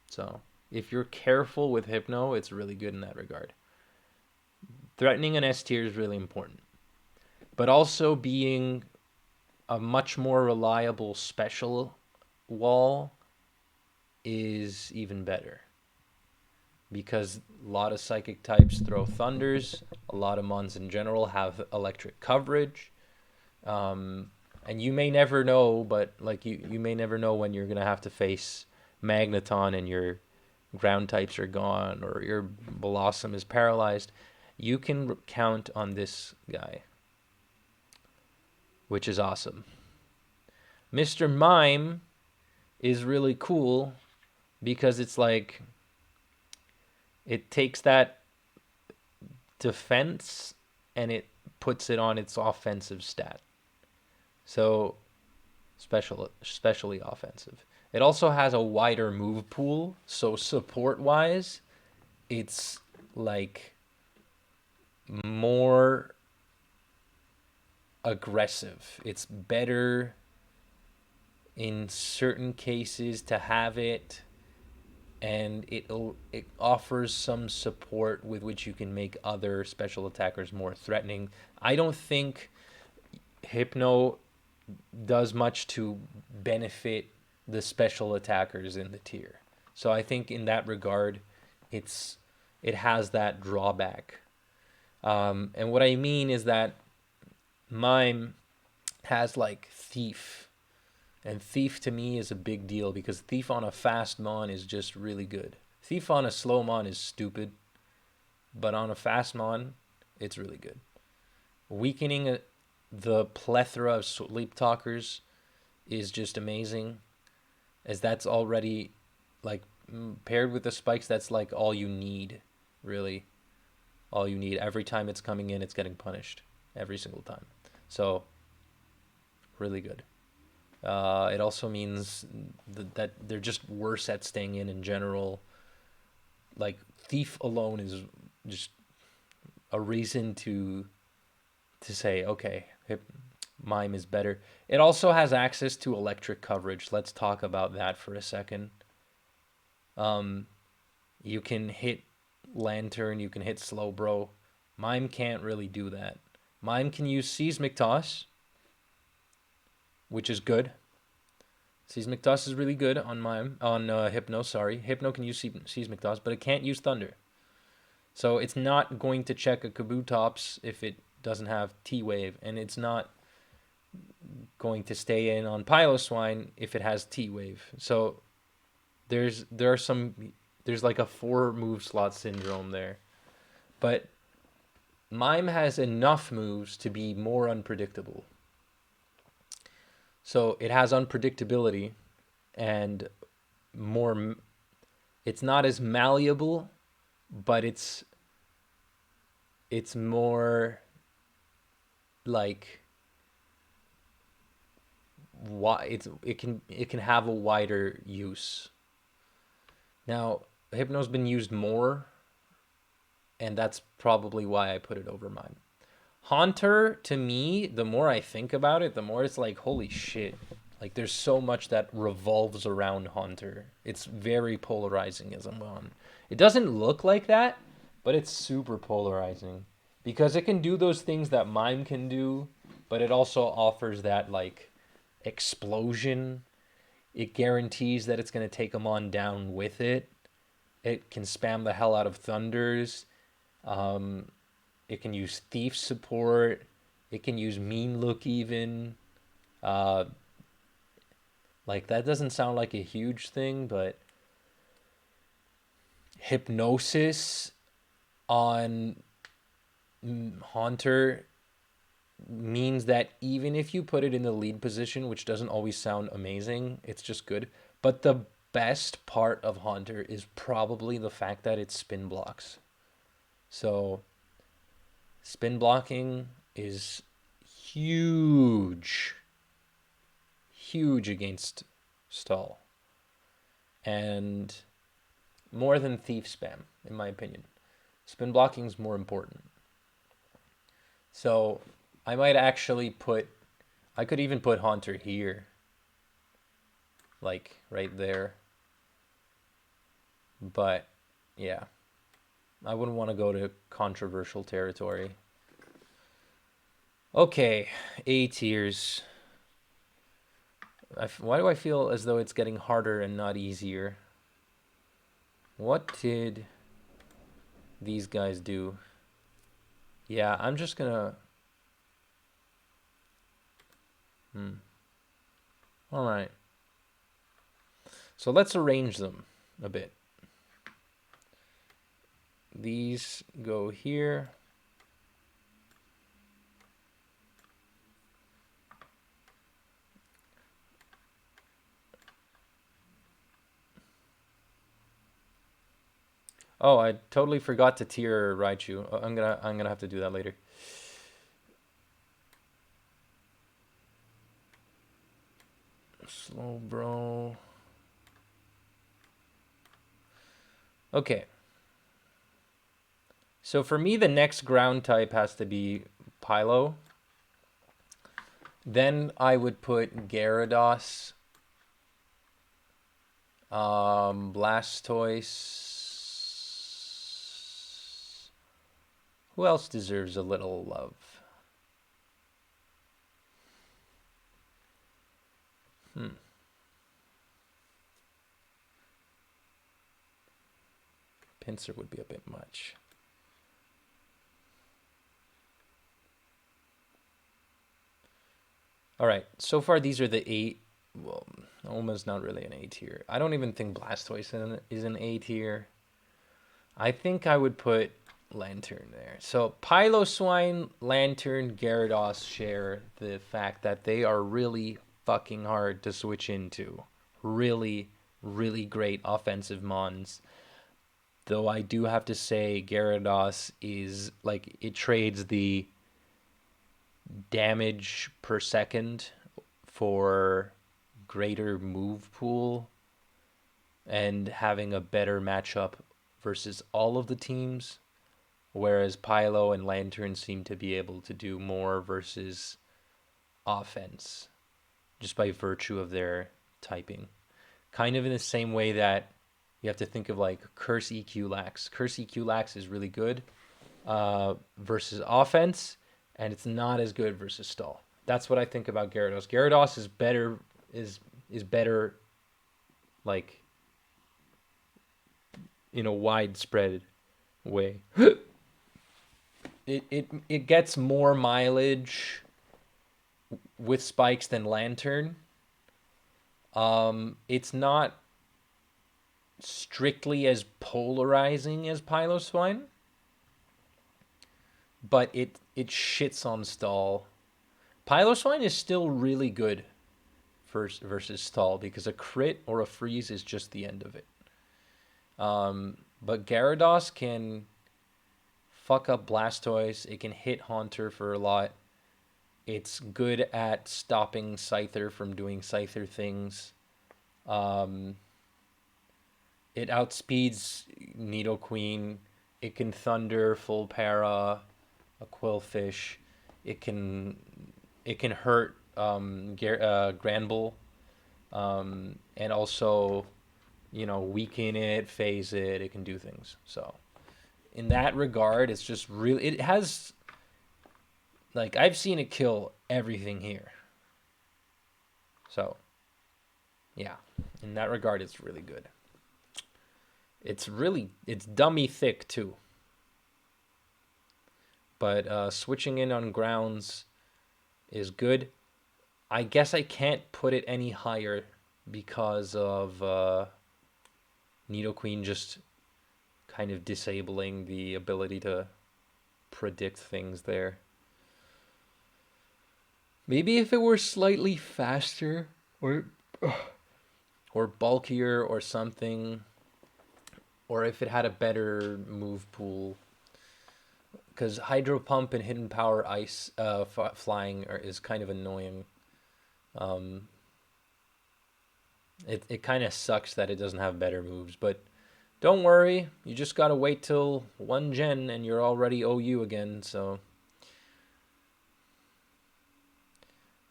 So if you're careful with Hypno, it's really good in that regard. Threatening an S tier is really important. But also being a much more reliable special wall is even better. Because a lot of psychic types throw thunders. A lot of mons in general have electric coverage. And you may never know, but like you may never know when you're going to have to face Magneton and your ground types are gone or your Blossom is paralyzed. You can count on this guy, which is awesome. Mr. Mime is really cool because it's like it takes that defense and it puts it on its offensive stat. So especially offensive. It also has a wider move pool, so support-wise, it's like more aggressive. It's better in certain cases to have it, and it offers some support with which you can make other special attackers more threatening. I don't think Hypno does much to benefit the special attackers in the tier. So I think in that regard, it has that drawback. And what I mean is that Mime has like Thief. And Thief to me is a big deal because Thief on a fast Mon is just really good. Thief on a slow Mon is stupid, but on a fast Mon, it's really good. Weakening the plethora of Sleep Talkers is just amazing, as that's already like paired with the spikes. That's like all you need, really. All you need. Every time it's coming in, it's getting punished every single time. So really good. It also means that they're just worse at staying in general. Like Thief alone is just a reason to say, okay, Mime is better. It also has access to electric coverage. Let's talk about that for a second. You can hit Lanturn, you can hit Slowbro. Mime can't really do that. Mime can use Seismic Toss, which is good. Seismic Toss is really good on Hypno. Sorry, Hypno can use Seismic Toss, but it can't use Thunder. So it's not going to check a Kabutops if it doesn't have T-Wave, and it's not going to stay in on Piloswine if it has T-Wave. So there's like a 4 move slot syndrome there. But Mime has enough moves to be more unpredictable. So it has unpredictability and more. It's not as malleable, but it's more like it can have a wider use. Now, Hypno's been used more, and that's probably why I put it over Mime. Haunter, to me, the more I think about it, the more it's like, holy shit. Like, there's so much that revolves around Haunter. It's very polarizing as a mon. It doesn't look like that, but it's super polarizing. Because it can do those things that Mime can do, but it also offers that, like, explosion. It guarantees that it's going to take a mon down with it. It can spam the hell out of Thunders. It can use Thief support. It can use Mean Look even. Like, that doesn't sound like a huge thing, but Hypnosis on Haunter means that even if you put it in the lead position, which doesn't always sound amazing, it's just good. But the best part of Haunter is probably the fact that it spin blocks. So spin blocking is huge against stall, and more than thief spam, in my opinion. Spin blocking is more important. So I might actually I could even put Haunter here, like right there. But yeah, I wouldn't want to go to controversial territory. Okay, A tiers. Why do I feel as though it's getting harder and not easier? What did these guys do? Yeah, I'm just gonna... Alright. So let's arrange them a bit. These go here. Oh, I totally forgot to tier Raichu. I'm gonna have to do that later. Slow bro. Okay. So for me, the next ground type has to be Pilo. Then I would put Gyarados, Blastoise. Who else deserves a little love? Pinsir would be a bit much. All right, so far these are the 8. Well, Oma's not really an A tier. I don't even think Blastoise is an A tier. I think I would put Lanturn there. So Piloswine, Lanturn, Gyarados share the fact that they are really fucking hard to switch into. Really, really great offensive mons. Though I do have to say Gyarados is, like, it trades the damage per second for greater move pool and having a better matchup versus all of the teams, whereas Pilo and Lanturn seem to be able to do more versus offense just by virtue of their typing. Kind of in the same way that you have to think of, like, Curse EQ Lax. Curse EQ Lax is really good versus offense, and it's not as good versus stall. That's what I think about Gyarados. Gyarados is better, like, in a widespread way. It gets more mileage with spikes than Lanturn. It's not strictly as polarizing as Piloswine, but it shits on stall. Piloswine is still really good versus stall because a crit or a freeze is just the end of it. But Gyarados can fuck up Blastoise. It can hit Haunter for a lot. It's good at stopping Scyther from doing Scyther things. It outspeeds Nidoqueen. It can Thunder, Full Para, a Qwilfish. It can hurt Granbull, and also, you know, weaken it, phase it. It can do things. So in that regard, it's just really, it has, like, I've seen it kill everything here. So yeah, in that regard, it's really good. It's dummy thick too. But switching in on grounds is good. I guess I can't put it any higher because of Nidoqueen just kind of disabling the ability to predict things there. Maybe if it were slightly faster or bulkier or something, or if it had a better move pool. Because Hydro Pump and Hidden Power Ice flying is kind of annoying. It kind of sucks that it doesn't have better moves, but don't worry, you just gotta wait till one gen and you're already OU again, so.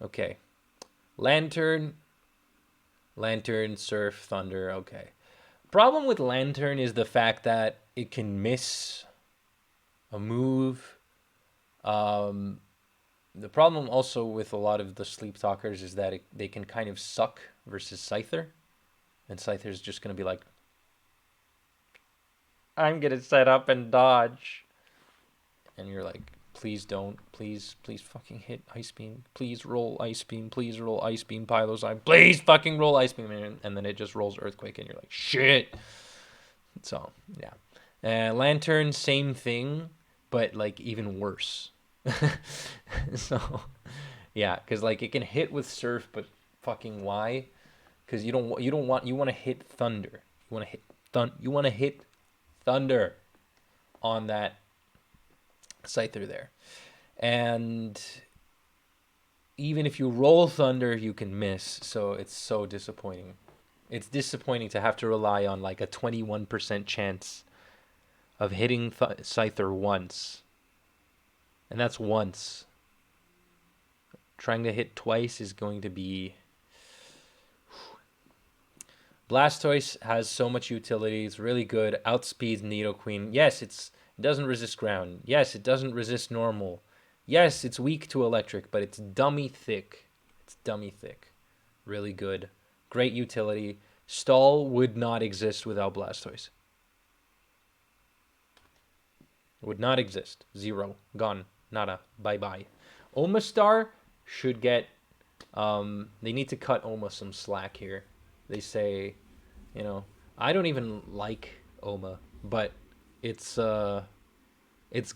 Okay. Lanturn, Surf, Thunder, okay. Problem with Lanturn is the fact that it can miss a move. The problem also with a lot of the Sleep Talkers is that they can kind of suck versus Scyther. And Scyther's just going to be like, I'm going to set up and dodge. And you're like, please don't. Please fucking hit Ice Beam. Please roll Ice Beam. Please roll Ice Beam, Piloswine. Please fucking roll Ice Beam. And then it just rolls Earthquake and you're like, shit. So, yeah. Lanturn, same thing, but like even worse. So, yeah, because like it can hit with Surf, but fucking why? Because you want to hit Thunder. You want to hit Thunder on that Scyther there, and even if you roll Thunder, you can miss. So it's so disappointing. It's disappointing to have to rely on like a 21% chance of hitting Scyther once, and that's once. Trying to hit twice is going to be. Blastoise has so much utility. It's really good. Outspeeds Nidoqueen. Yes, it doesn't resist ground. Yes, it doesn't resist normal. Yes, it's weak to electric, but it's dummy thick. It's dummy thick. Really good. Great utility. Stall would not exist without Blastoise. Would not exist. Zero. Gone. Nada. Bye-bye. Omastar should get... they need to cut Oma some slack here. They say, you know, I don't even like Oma, but it's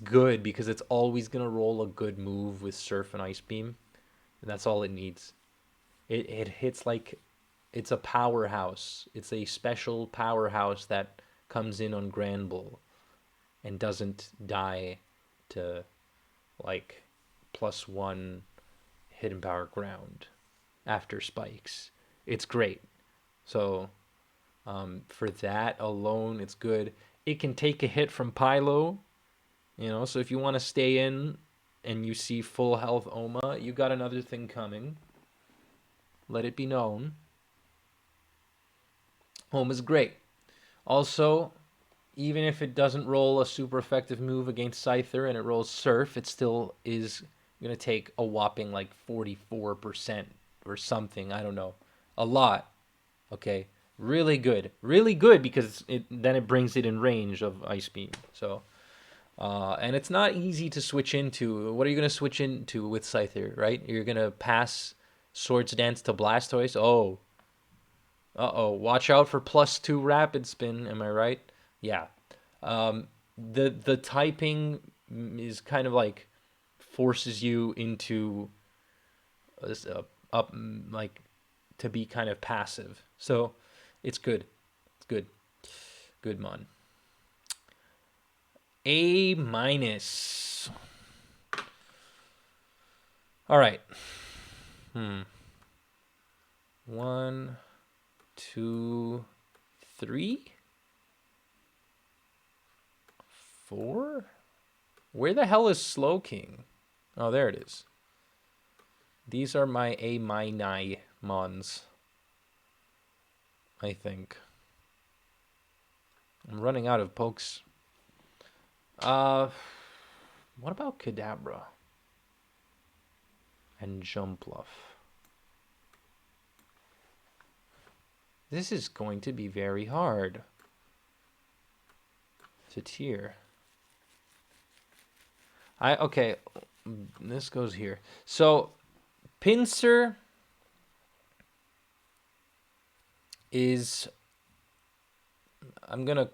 good because it's always gonna roll a good move with Surf and Ice Beam, and that's all it needs. It hits like it's a powerhouse. It's a special powerhouse that comes in on Granbull and doesn't die to like +1 hidden power ground after spikes. It's great. So for that alone, it's good. It can take a hit from Pylo, you know, so if you want to stay in and you see full health Oma, you got another thing coming. Let it be known. Oma's great. Also, even if it doesn't roll a super effective move against Scyther and it rolls Surf, it still is going to take a whopping like 44% or something. I don't know. A lot. Okay. Really good because then it brings it in range of Ice Beam. So, and it's not easy to switch into. What are you going to switch into with Scyther, right? You're going to pass Swords Dance to Blastoise. Oh, watch out for +2 Rapid Spin. Am I right? Yeah. The typing is kind of like forces you into up like to be kind of passive. So it's good. It's good. Good mon. A-. All right. 1, 2, 3. 4? Where the hell is Slowking? Oh, there it is. These are my A- mons, I think. I'm running out of pokes. What about Kadabra? And Jumpluff. This is going to be very hard to tier. Okay, this goes here. So, Pinsir is... I'm going to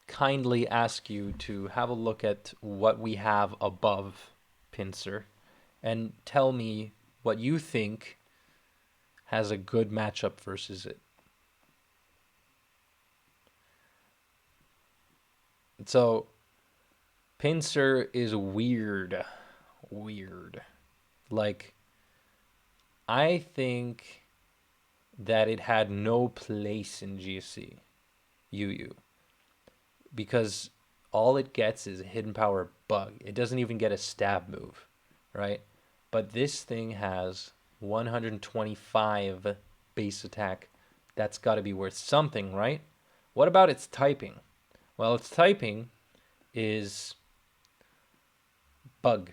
kindly ask you to have a look at what we have above Pinsir and tell me what you think has a good matchup versus it. So, Pinsir is weird. Weird. Like, I think that it had no place in GSC UU. Because all it gets is a hidden power bug. It doesn't even get a stab move, right? But this thing has 125 base attack. That's got to be worth something, right? What about its typing? Well, its typing is bug.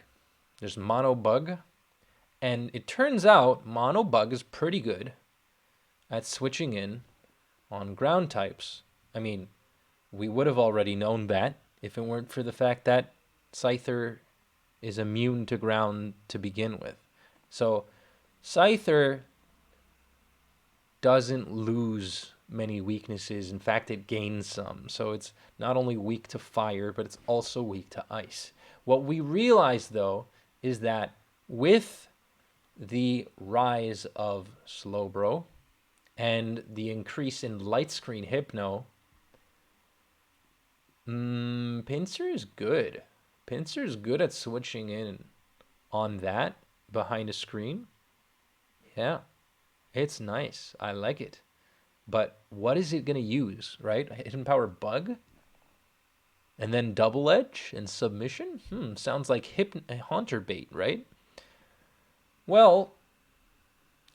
There's mono bug. And it turns out mono bug is pretty good at switching in on ground types. I mean, we would have already known that if it weren't for the fact that Scyther is immune to ground to begin with. So Scyther doesn't lose many weaknesses. In fact, it gains some. So it's not only weak to fire, but it's also weak to ice. What we realize, though, is that with the rise of Slowbro and the increase in light screen Hypno, Pinsir is good. Pinsir is good at switching in on that behind a screen. Yeah, it's nice. I like it. But what is it going to use, right? Hidden power bug? And then double edge and submission? Sounds like Haunter bait, right? Well,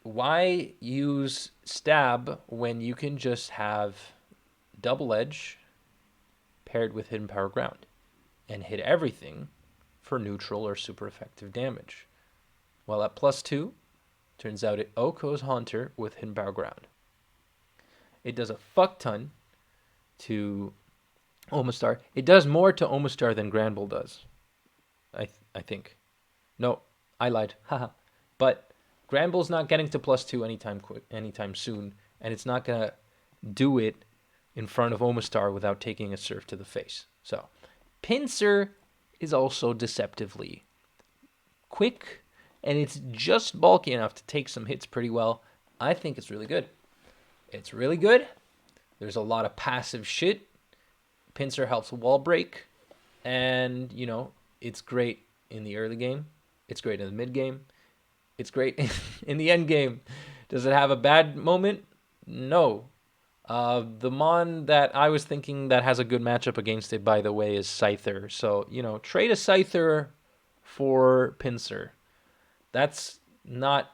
why use stab when you can just have double edge paired with hidden power ground and hit everything for neutral or super effective damage? Well, at +2, turns out it OHKOs Haunter with hidden power ground. It does a fuck ton to Omastar. It does more to Omastar than Granbull does, I think. No, I lied. Haha. But Granbull's not getting to +2 anytime soon, and it's not gonna do it in front of Omastar without taking a surf to the face. So, Pinsir is also deceptively quick, and it's just bulky enough to take some hits pretty well. I think it's really good. It's really good. There's a lot of passive shit. Pinsir helps wall break, and, you know, it's great in the early game. It's great in the mid game. It's great in the end game. Does it have a bad moment? No. The Mon that I was thinking that has a good matchup against it, by the way, is Scyther. So, you know, trade a Scyther for Pinsir. That's not,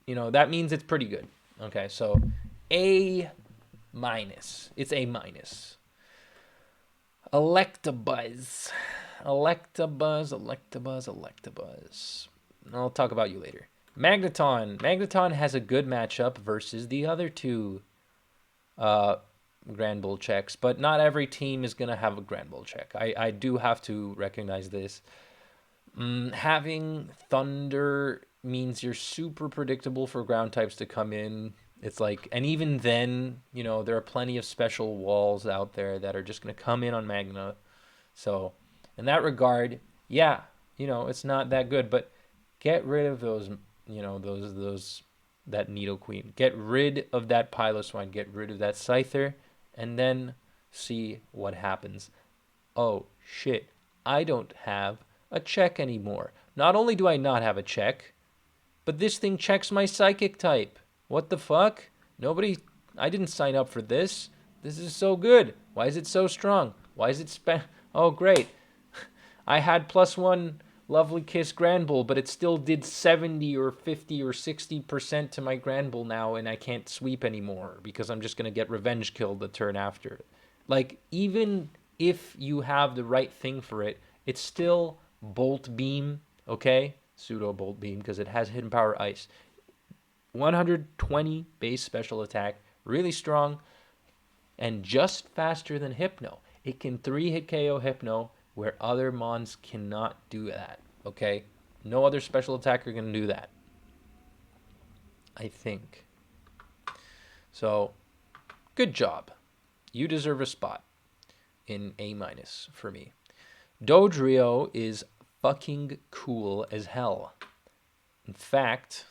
you know, that means it's pretty good. Okay, so A-. It's A-. Electabuzz. I'll talk about you later. Magneton. Magneton has a good matchup versus the other two Granbull checks, but not every team is going to have a Granbull check. I do have to recognize this. Having Thunder means you're super predictable for ground types to come in. It's like, and even then, you know, there are plenty of special walls out there that are just going to come in on Magna. So, in that regard, yeah, you know, it's not that good, but get rid of those, you know, that Nidoqueen. Get rid of that Piloswine. Get rid of that Scyther, and then see what happens. Oh, shit. I don't have a check anymore. Not only do I not have a check, but this thing checks my Psychic type. What the fuck? I didn't sign up for this. This is so good. Why is it so strong? Why is it Oh, great. I had +1 Lovely Kiss Granbull, but it still did 70 or 50 or 60% to my Granbull now, and I can't sweep anymore because I'm just going to get Revenge Kill the turn after. Like, even if you have the right thing for it, it's still Bolt Beam, okay? Pseudo Bolt Beam, because it has Hidden Power Ice. 120 base special attack, really strong, and just faster than Hypno. It can 3-hit KO Hypno, where other mons cannot do that, okay? No other special attacker can do that, I think. So, good job. You deserve a spot in A- for me. Dodrio is fucking cool as hell. In fact,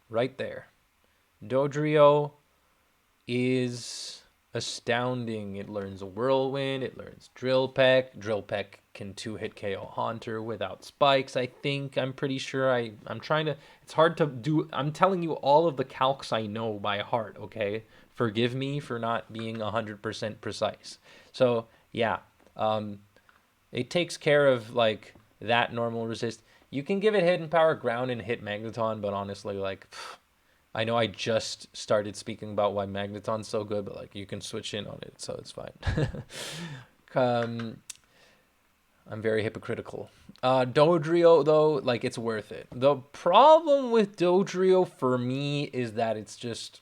right there. Dodrio is astounding. It learns a Whirlwind. It learns Drill Peck. Drill Peck can 2-hit KO Haunter without spikes, I think. I'm pretty sure. I'm trying to... It's hard to do... I'm telling you all of the calcs I know by heart, okay? Forgive me for not being 100% precise. So, yeah. It takes care of, like, that normal resist. You can give it Hidden Power, Ground, and hit Magneton, but honestly, like... I know I just started speaking about why Magneton's so good, but like you can switch in on it, so it's fine. I'm very hypocritical. Dodrio, though, like it's worth it. The problem with Dodrio for me is that it's just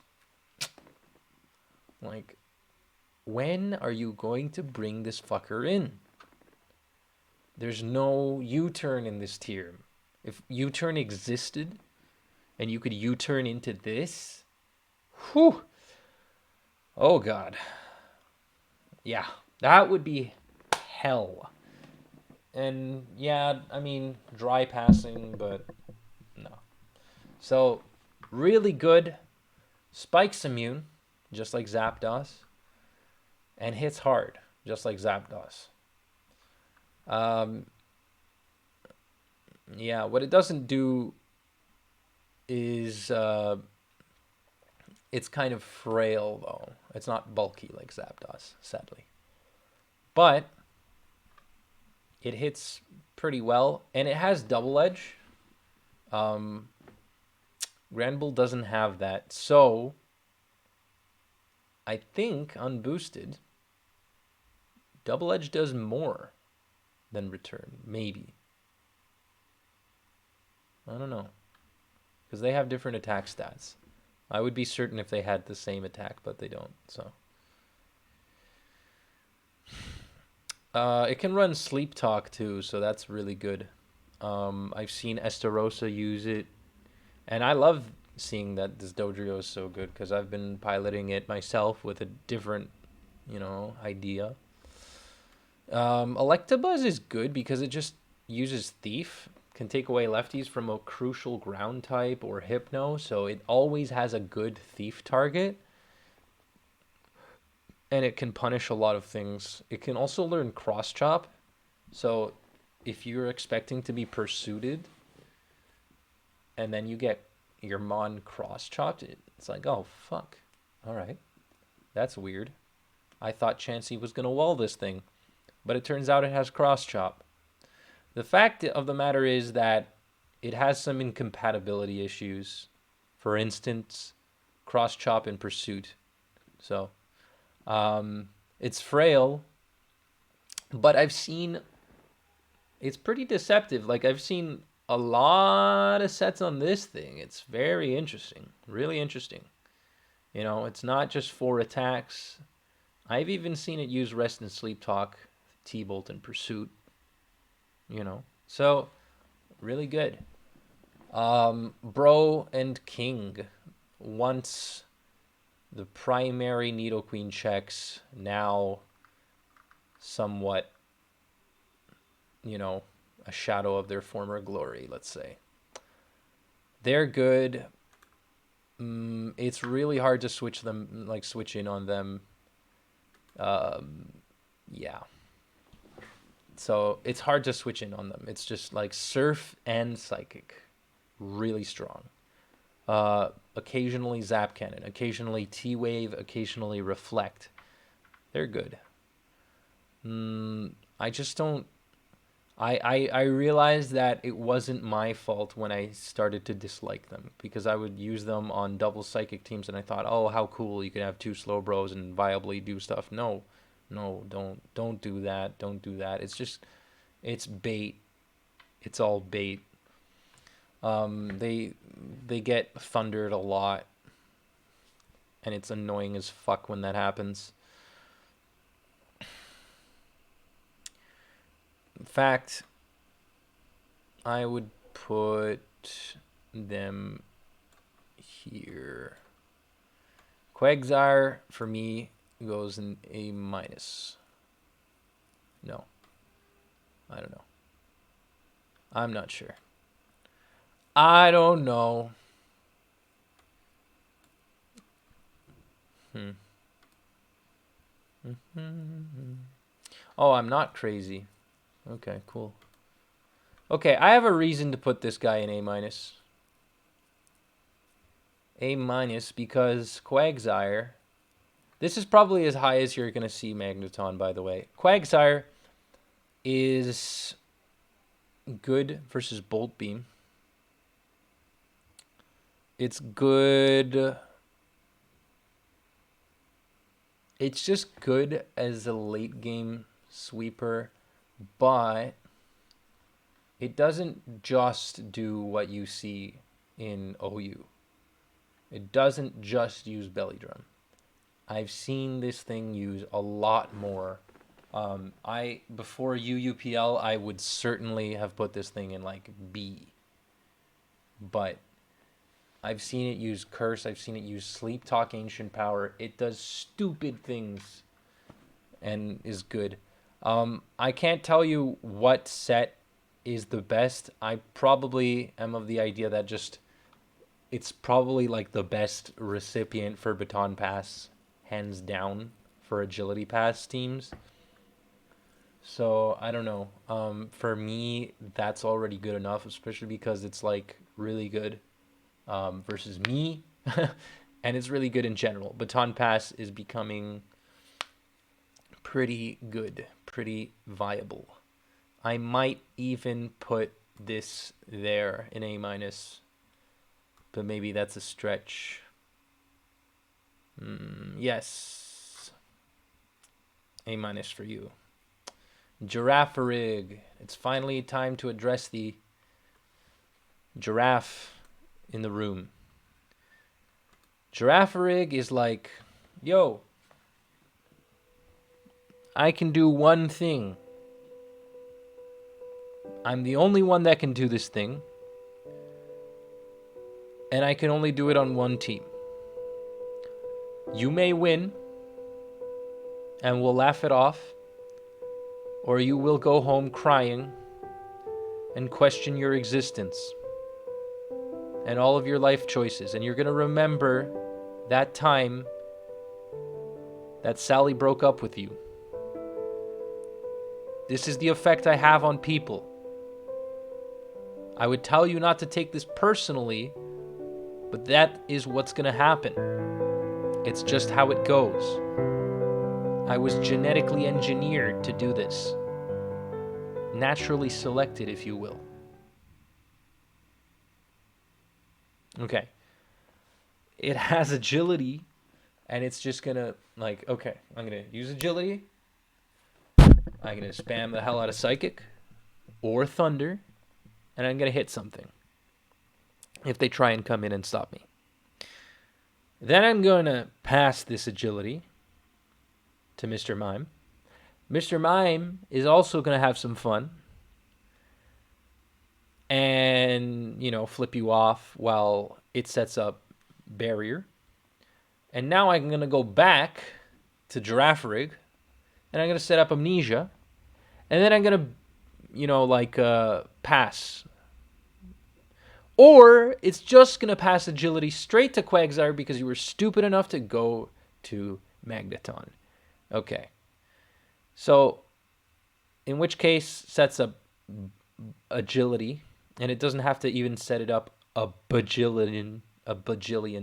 like, when are you going to bring this fucker in? There's no U-turn in this tier. If U-turn existed, and you could U-turn into this, whew. Oh, God. Yeah, that would be hell. And, yeah, I mean, dry passing, but no. So, really good. Spikes immune, just like Zapdos. And hits hard, just like Zapdos. Yeah, what it doesn't do is... it's kind of frail, though. It's not bulky like Zapdos, sadly. But it hits pretty well, and it has Double Edge. Granbull doesn't have that, so I think unboosted, Double Edge does more than Return, maybe. I don't know, because they have different attack stats. I would be certain if they had the same attack, but they don't, so... it can run Sleep Talk too, so that's really good. I've seen Estarossa use it, and I love seeing that this Dodrio is so good because I've been piloting it myself with a different, idea. Electabuzz is good because it just uses Thief, can take away lefties from a crucial ground type or Hypno, so it always has a good Thief target. And it can punish a lot of things. It can also learn Cross Chop. So if you're expecting to be pursued and then you get your Mon Cross Chopped, it's like, oh, fuck. All right. That's weird. I thought Chansey was going to wall this thing. But it turns out it has Cross Chop. The fact of the matter is that it has some incompatibility issues. For instance, Cross Chop in Pursuit. So... it's frail, but I've seen it's pretty deceptive. Like, I've seen a lot of sets on this thing. It's very interesting, really interesting. It's not just 4 attacks. I've even seen it use Rest and Sleep Talk, T-Bolt, and Pursuit. So really good. Bro and King, once the primary Nidoqueen checks, now somewhat, a shadow of their former glory, let's say. They're good. It's really hard to switch in on them. Yeah. So it's hard to switch in on them. It's just like Surf and Psychic. Really strong. Occasionally Zap Cannon, occasionally T-Wave, occasionally Reflect. They're good. I just don't. I realized that it wasn't my fault when I started to dislike them because I would use them on double psychic teams and I thought, oh, how cool, you can have two slow bros and viably do stuff. No, no, don't do that. Don't do that. It's bait. It's all bait. They get thundered a lot, and it's annoying as fuck when that happens. In fact, I would put them here. Quagsire for me goes in A minus. No, I don't know. I'm not sure. I don't know. Oh, I'm not crazy. Okay, cool. Okay, I have a reason to put this guy in A minus. A minus because Quagsire. This is probably as high as you're going to see Magneton, by the way. Quagsire is good versus Bolt Beam. It's good. It's just good as a late game sweeper, but it doesn't just do what you see in OU. It doesn't just use Belly Drum. I've seen this thing use a lot more. Before UUPL, I would certainly have put this thing in like B. But I've seen it use Curse. I've seen it use Sleep Talk Ancient Power. It does stupid things and is good. I can't tell you what set is the best. I probably am of the idea that just it's probably like the best recipient for Baton Pass, hands down, for Agility Pass teams. So I don't know. For me, that's already good enough, especially because it's like really good versus me, and it's really good in general. Baton Pass is becoming pretty good, pretty viable. I might even put this there in A minus, but maybe that's a stretch. Yes, A minus for you. Girafarig. It's finally time to address the giraffe in the room. Girafarig is like, yo, I can do one thing. I'm the only one that can do this thing. And I can only do it on one team. You may win, and we'll laugh it off, or you will go home crying and question your existence and all of your life choices. And you're going to remember that time that Sally broke up with you. This is the effect I have on people. I would tell you not to take this personally, but that is what's going to happen. It's just how it goes. I was genetically engineered to do this. Naturally selected, if you will. Okay. It has agility, and it's just going to, like, okay, I'm going to use agility. I'm going to spam the hell out of Psychic or Thunder, and I'm going to hit something if they try and come in and stop me. Then I'm going to pass this agility to Mr. Mime. Mr. Mime is also going to have some fun and, you know, flip you off while it sets up barrier. And now I'm going to go back to Girafarig, and I'm going to set up Amnesia, and then I'm going to, you know, like, pass. Or it's just going to pass agility straight to Quagsire because you were stupid enough to go to Magneton. Okay. So, in which case, sets up agility, and it doesn't have to even set it up a bajillion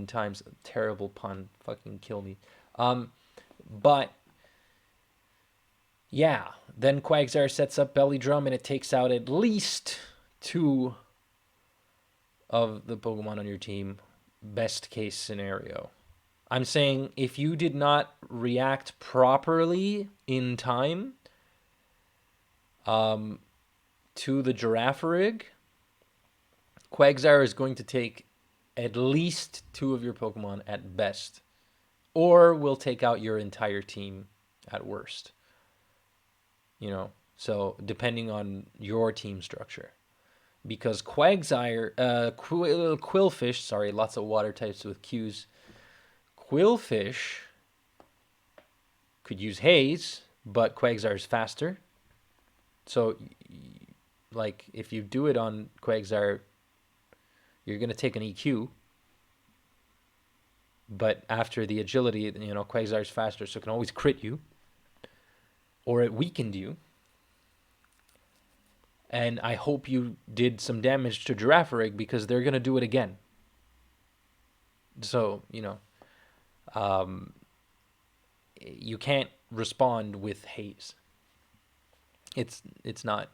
times. Terrible pun. Fucking kill me. But Yeah, then Quagsire sets up Belly Drum and it takes out at least 2 of the Pokemon on your team. Best case scenario. I'm saying if you did not react properly in time to the Girafarig, Quagsire is going to take at least 2 of your Pokemon at best, or will take out your entire team at worst. You know, so depending on your team structure. Because Qwilfish, sorry, lots of water types with Qs. Qwilfish could use Haze, but Quagsire is faster. So, like, if you do it on Quagsire, you're going to take an EQ. But after the agility, you know, Quagsire is faster, so it can always crit you. Or it weakened you. And I hope you did some damage to Girafarig because they're going to do it again. So, you know, you can't respond with Haze. It's not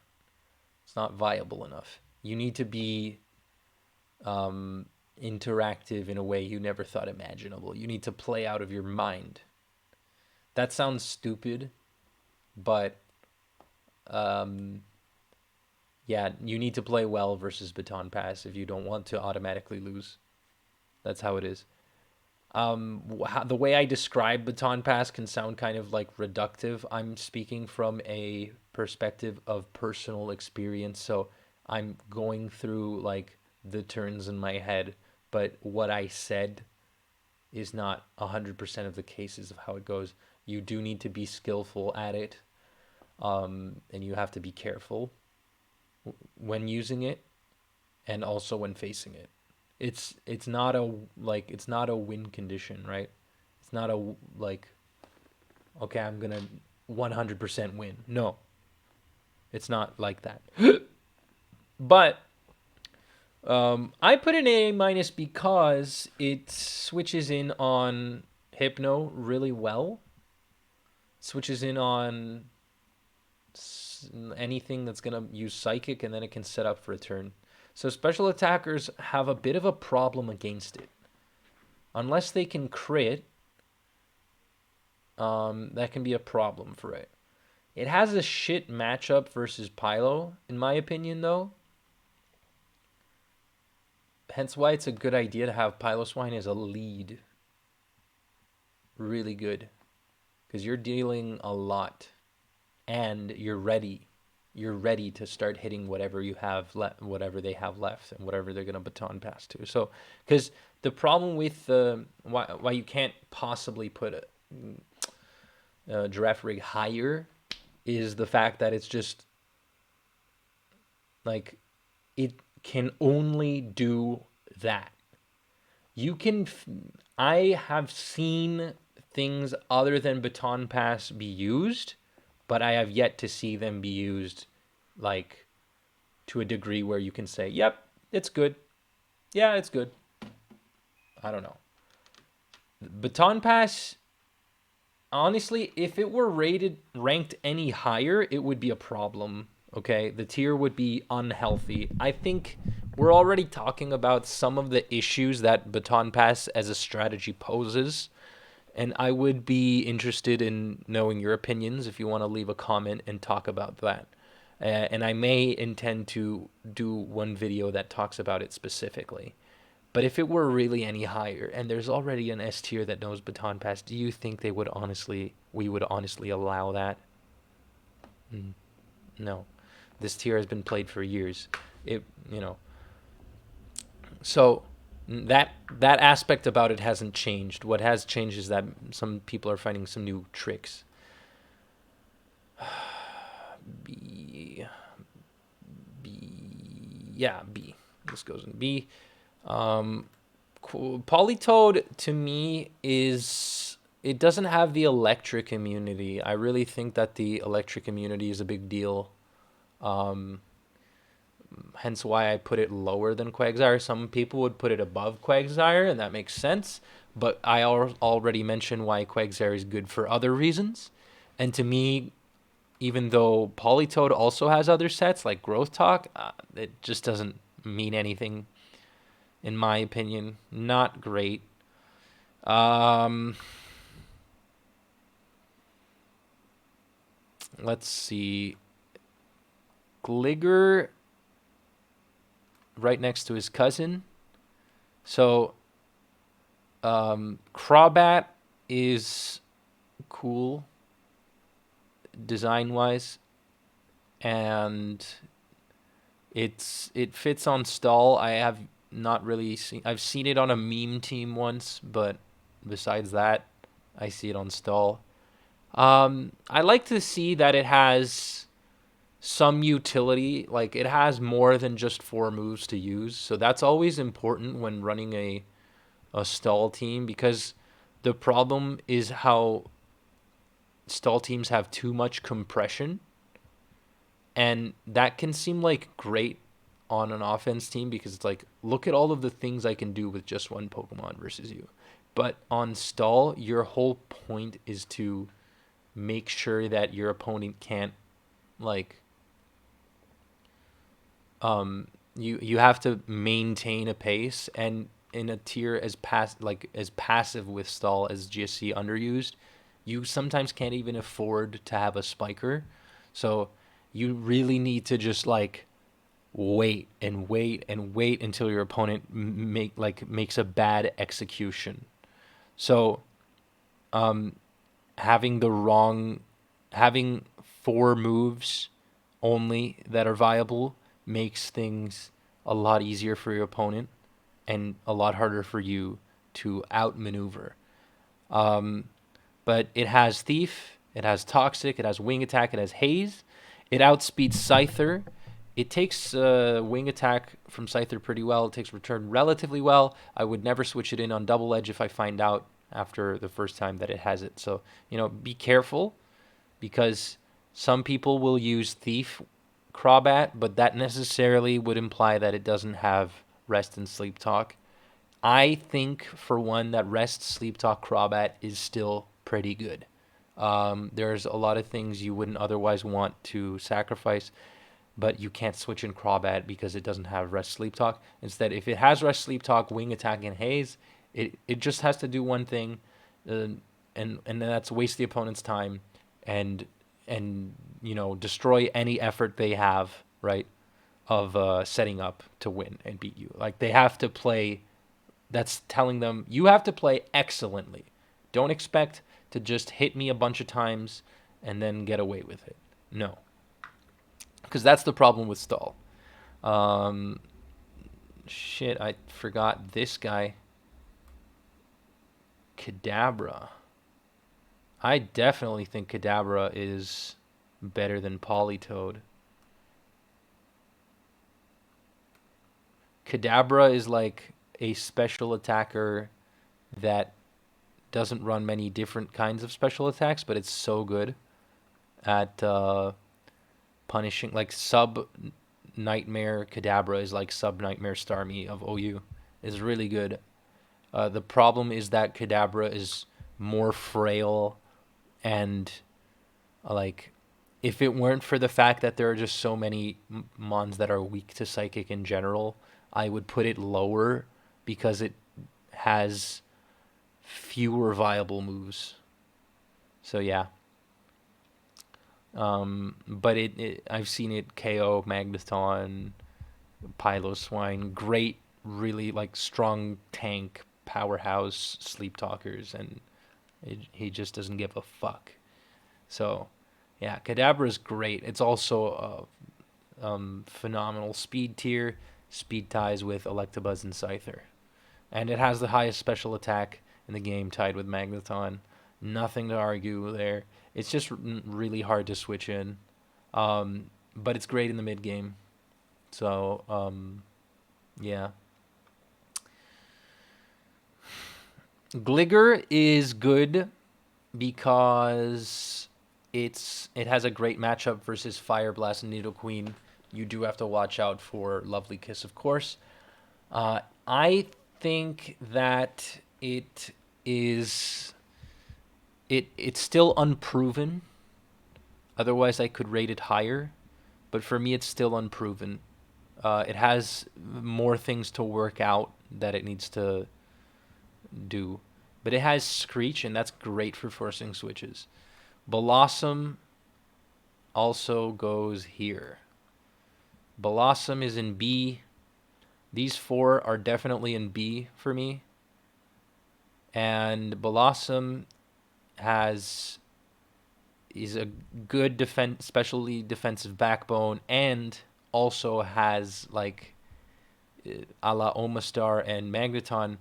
viable enough. You need to be interactive in a way you never thought imaginable. You need to play out of your mind. That sounds stupid, but yeah, you need to play well versus Baton Pass if you don't want to automatically lose. That's how it is. The way I describe Baton Pass can sound kind of like reductive. I'm speaking from a perspective of personal experience, so I'm going through like the turns in my head, but what I said is not 100% of the cases of how it goes. You do need to be skillful at it, and you have to be careful when using it, and also when facing it. It's not a win condition, right? It's not a like, okay, I'm gonna 100% win. No, it's not like that. But I put an A minus because it switches in on Hypno really well. Switches in on anything that's gonna use Psychic, and then it can set up for a turn. So special attackers have a bit of a problem against it. Unless they can crit, that can be a problem for it. It has a shit matchup versus Pylo, in my opinion, though. Hence why it's a good idea to have Piloswine as a lead. Really good. Because you're dealing a lot. And you're ready. You're ready to start hitting whatever you have whatever they have left, and whatever they're gonna baton pass to. So, because the problem with why you can't possibly put a Girafarig higher is the fact that it's just like it can only do that. You can. I have seen things other than baton pass be used, but I have yet to see them be used like to a degree where you can say, yep, it's good. Yeah, it's good. I don't know. Baton Pass, honestly, if it were ranked any higher, it would be a problem, okay? The tier would be unhealthy. I think we're already talking about some of the issues that Baton Pass as a strategy poses. And I would be interested in knowing your opinions if you want to leave a comment and talk about that. And I may intend to do one video that talks about it specifically. But if it were really any higher, and there's already an S tier that knows Baton Pass, do you think we would honestly allow that? No. This tier has been played for years. So that aspect about it hasn't changed. What has changed is that some people are finding some new tricks. B. This goes in B. Politoed to me it doesn't have the electric immunity. I really think that the electric immunity is a big deal. Hence why I put it lower than Quagsire. Some people would put it above Quagsire, and that makes sense. But I already mentioned why Quagsire is good for other reasons. And to me, even though Politoed also has other sets like Growth Talk, it just doesn't mean anything, in my opinion. Not great. Let's see. Gligar right next to his cousin. So, Crobat is cool design-wise, and it fits on stall. I have not really seen. I've seen it on a meme team once, but besides that, I see it on stall. I like to see that it has some utility. Like it has more than just 4 moves to use, so that's always important when running a stall team, because the problem is how stall teams have too much compression, and that can seem like great on an offense team because it's like, look at all of the things I can do with just one Pokemon versus you. But on stall, your whole point is to make sure that your opponent can't, like, you have to maintain a pace, and in a tier as passive with stall as GSC underused, you sometimes can't even afford to have a spiker. So you really need to just like wait and wait and wait until your opponent makes a bad execution. So having the wrong having 4 moves only that are viable makes things a lot easier for your opponent and a lot harder for you to outmaneuver. But it has Thief, it has Toxic, it has Wing Attack, it has Haze. It outspeeds Scyther. It takes Wing Attack from Scyther pretty well. It takes Return relatively well. I would never switch it in on Double Edge if I find out after the first time that it has it. So, be careful, because some people will use Thief Crobat, but that necessarily would imply that it doesn't have Rest and Sleep Talk. I think, for one, that Rest Sleep Talk Crobat is still pretty good. There's a lot of things you wouldn't otherwise want to sacrifice, but you can't switch in Crobat because it doesn't have Rest Sleep Talk. Instead, if it has Rest Sleep Talk, Wing Attack, and Haze, it just has to do one thing, and that's waste the opponent's time and destroy any effort they have, right, of setting up to win and beat you. Like, they have to play. That's telling them you have to play excellently. Don't expect to just hit me a bunch of times and then get away with it. No, because that's the problem with stall. Shit, I forgot this guy. Kadabra. I definitely think Kadabra is better than Politoed. Kadabra is like a special attacker that doesn't run many different kinds of special attacks, but it's so good at punishing. Like, sub Nightmare Kadabra is like sub Nightmare Starmie of OU. Is really good. The problem is that Kadabra is more frail, and like, if it weren't for the fact that there are just so many mons that are weak to Psychic in general, I would put it lower because it has fewer viable moves. So yeah. But I've seen it KO Magneton, Piloswine, great, really like strong tank powerhouse sleep talkers, and he just doesn't give a fuck. So yeah, Kadabra is great. It's also a phenomenal speed tier, speed ties with Electabuzz and Scyther. And it has the highest special attack in the game, tied with Magneton. Nothing to argue there. It's just really hard to switch in. But it's great in the mid game. So, yeah. Gligar is good because it has a great matchup versus Fire Blast and Nidoqueen. You do have to watch out for Lovely Kiss, of course. I think that it's still unproven. Otherwise, I could rate it higher. But for me, it's still unproven. It has more things to work out that it needs to do. But it has Screech, and that's great for forcing switches. Blossom also goes here. Blossom is in B. These four are definitely in B for me. And Blossom is a good especially defensive backbone, and also has like a la Omastar and Magneton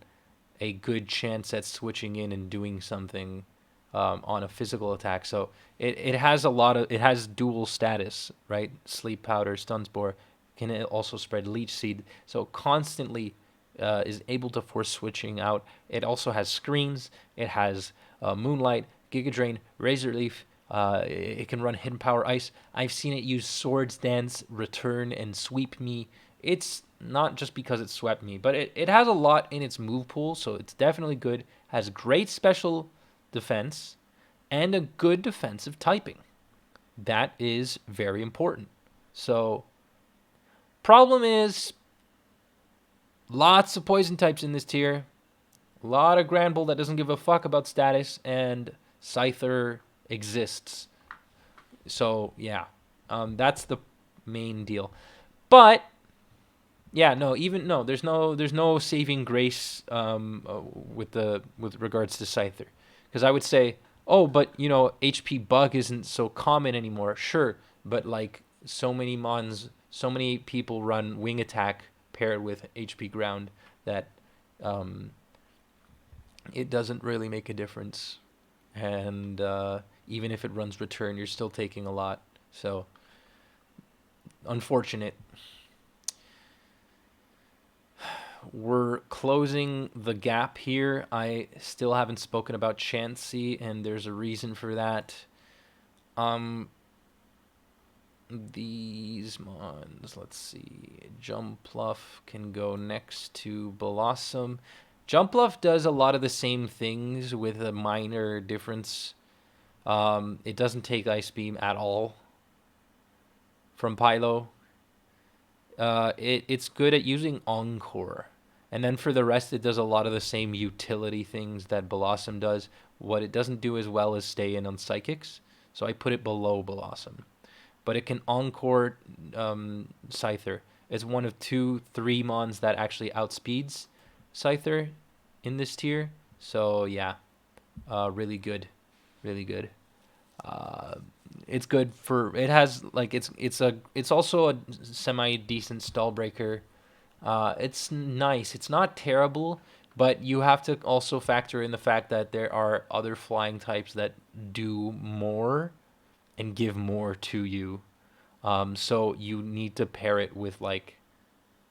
a good chance at switching in and doing something on a physical attack. So it has it has dual status, right? Sleep Powder, Stun Spore can also spread Leech Seed. So constantly is able to force switching out. It also has screens. It has Moonlight, Giga Drain, Razor Leaf. It can run Hidden Power Ice. I've seen it use Swords Dance, Return, and Sweep Me. It's not just because it swept me, but it has a lot in its move pool, so it's definitely good. Has great special defense and a good defensive typing. That is very important. So, problem is lots of poison types in this tier. A lot of Granbull that doesn't give a fuck about status, and Scyther exists. So, yeah. That's the main deal. But yeah, no, there's no saving grace with regards to Scyther, because I would say, oh, but HP bug isn't so common anymore. Sure, but like so many people run wing attack paired with HP ground that it doesn't really make a difference, and even if it runs return, you're still taking a lot. So unfortunate. We're closing the gap here. I still haven't spoken about Chansey, and there's a reason for that. These mons, let's see. Jumpluff can go next to Blossom. Jumpluff does a lot of the same things with a minor difference. It doesn't take Ice Beam at all from Pylo. It's good at using Encore. And then for the rest, it does a lot of the same utility things that Blossom does. What it doesn't do as well is stay in on Psychics, so I put it below Blossom. But it can Encore Scyther. It's one of 3 mons that actually outspeeds Scyther in this tier. So yeah, really good. Really good. It's good for, it has like, it's also a semi decent stall breaker. It's nice. It's not terrible, but you have to also factor in the fact that there are other flying types that do more and give more to you. So you need to pair it with like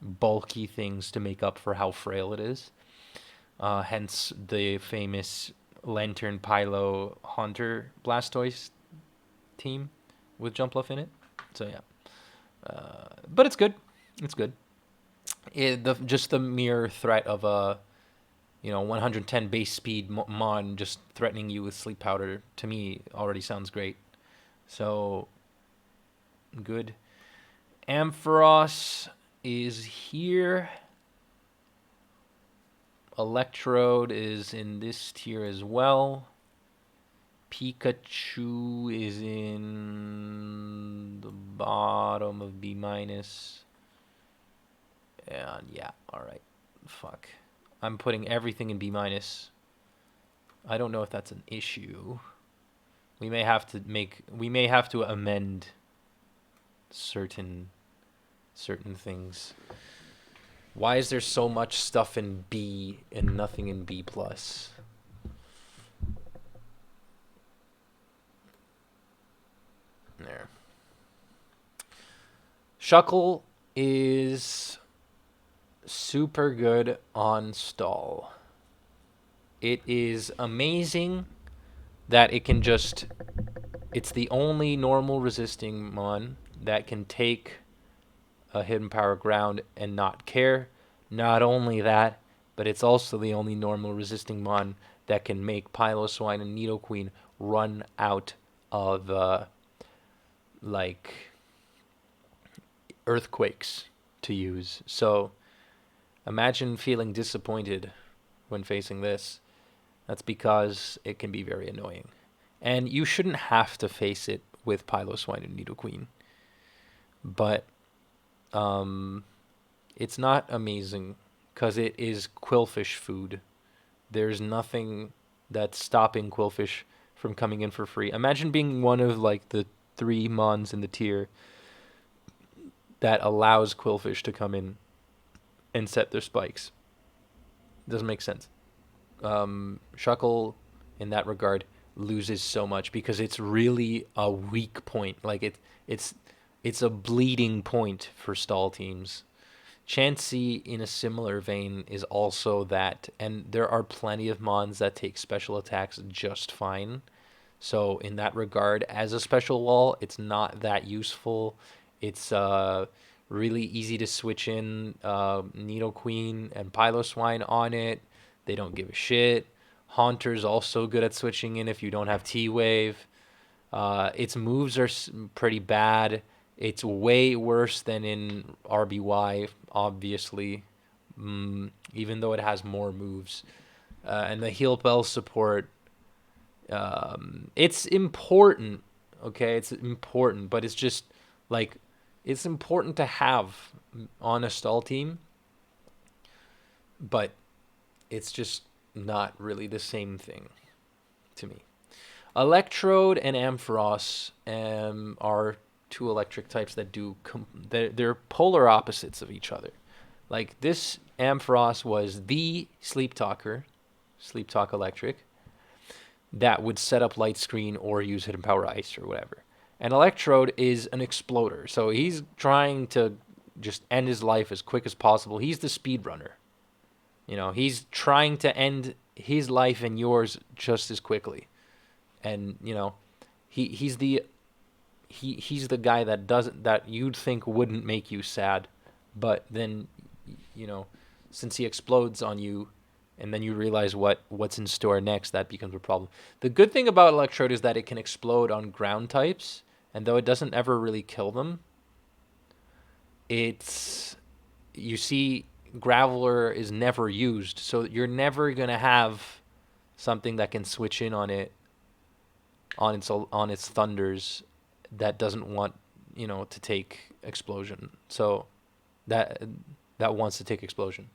bulky things to make up for how frail it is. Hence the famous Lanturn, Pylo, Haunter, Blastoise team with Jumpluff in it. So yeah, but it's good. It's good. Just the mere threat of a 110 base speed mon just threatening you with Sleep Powder, to me already sounds great. So good. Ampharos is here. Electrode is in this tier as well. Pikachu is in the bottom of B minus. And yeah, alright. Fuck. I'm putting everything in B minus. I don't know if that's an issue. We may have to amend certain things. Why is there so much stuff in B and nothing in B plus? There. Shuckle is super good on stall. It is amazing that it can just, it's the only normal resisting mon that can take a hidden power ground and not care. Not only that, but it's also the only normal resisting mon that can make Piloswine and Nidoqueen run out of like earthquakes to use. So imagine feeling disappointed when facing this. That's because it can be very annoying. And you shouldn't have to face it with Piloswine and Nidoqueen. But it's not amazing because it is Qwilfish food. There's nothing that's stopping Qwilfish from coming in for free. Imagine being one of like the 3 mons in the tier that allows Qwilfish to come in and set their spikes. Doesn't make sense. Shuckle, in that regard, loses so much because it's really a weak point. Like it's a bleeding point for stall teams. Chansey, in a similar vein, is also that, and there are plenty of mons that take special attacks just fine. So in that regard, as a special wall, it's not that useful. It's really easy to switch in Nidoqueen and Piloswine on it. They don't give a shit. Haunter's also good at switching in if you don't have T-Wave. Its moves are pretty bad. It's way worse than in RBY, obviously, even though it has more moves. And the heal bell support, it's important, okay? It's important, but it's just like, it's important to have on a stall team, but it's just not really the same thing to me. Electrode and Ampharos are 2 electric types that do they're polar opposites of each other. Like this Ampharos was the Sleep Talk Electric, that would set up Light Screen or use Hidden Power Ice or whatever. And Electrode is an exploder, so he's trying to just end his life as quick as possible. He's the speedrunner. You know, he's trying to end his life and yours just as quickly. And you know, he's the guy that you'd think wouldn't make you sad, but then, you know, since he explodes on you, and then you realize what's in store next, that becomes a problem. The good thing about Electrode is that it can explode on ground types, and though it doesn't ever really kill them, you see, Graveler is never used, so you're never gonna have something that can switch in on it on its thunders that doesn't want, you know, to take explosion. So that wants to take explosion.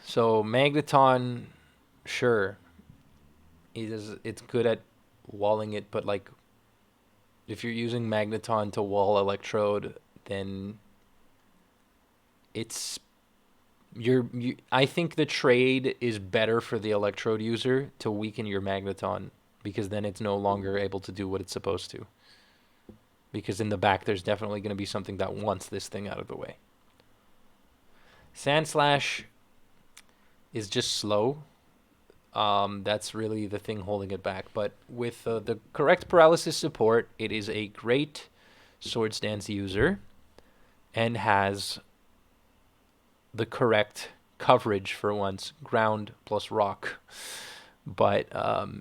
So Magneton, sure, it's good at walling it, but like if you're using Magneton to wall Electrode, then I think the trade is better for the Electrode user to weaken your Magneton, because then it's no longer able to do what it's supposed to. Because in the back, there's definitely going to be something that wants this thing out of the way. Sandslash is just slow. That's really the thing holding it back. But with the correct paralysis support, it is a great Swords Dance user and has the correct coverage for once, ground plus rock. But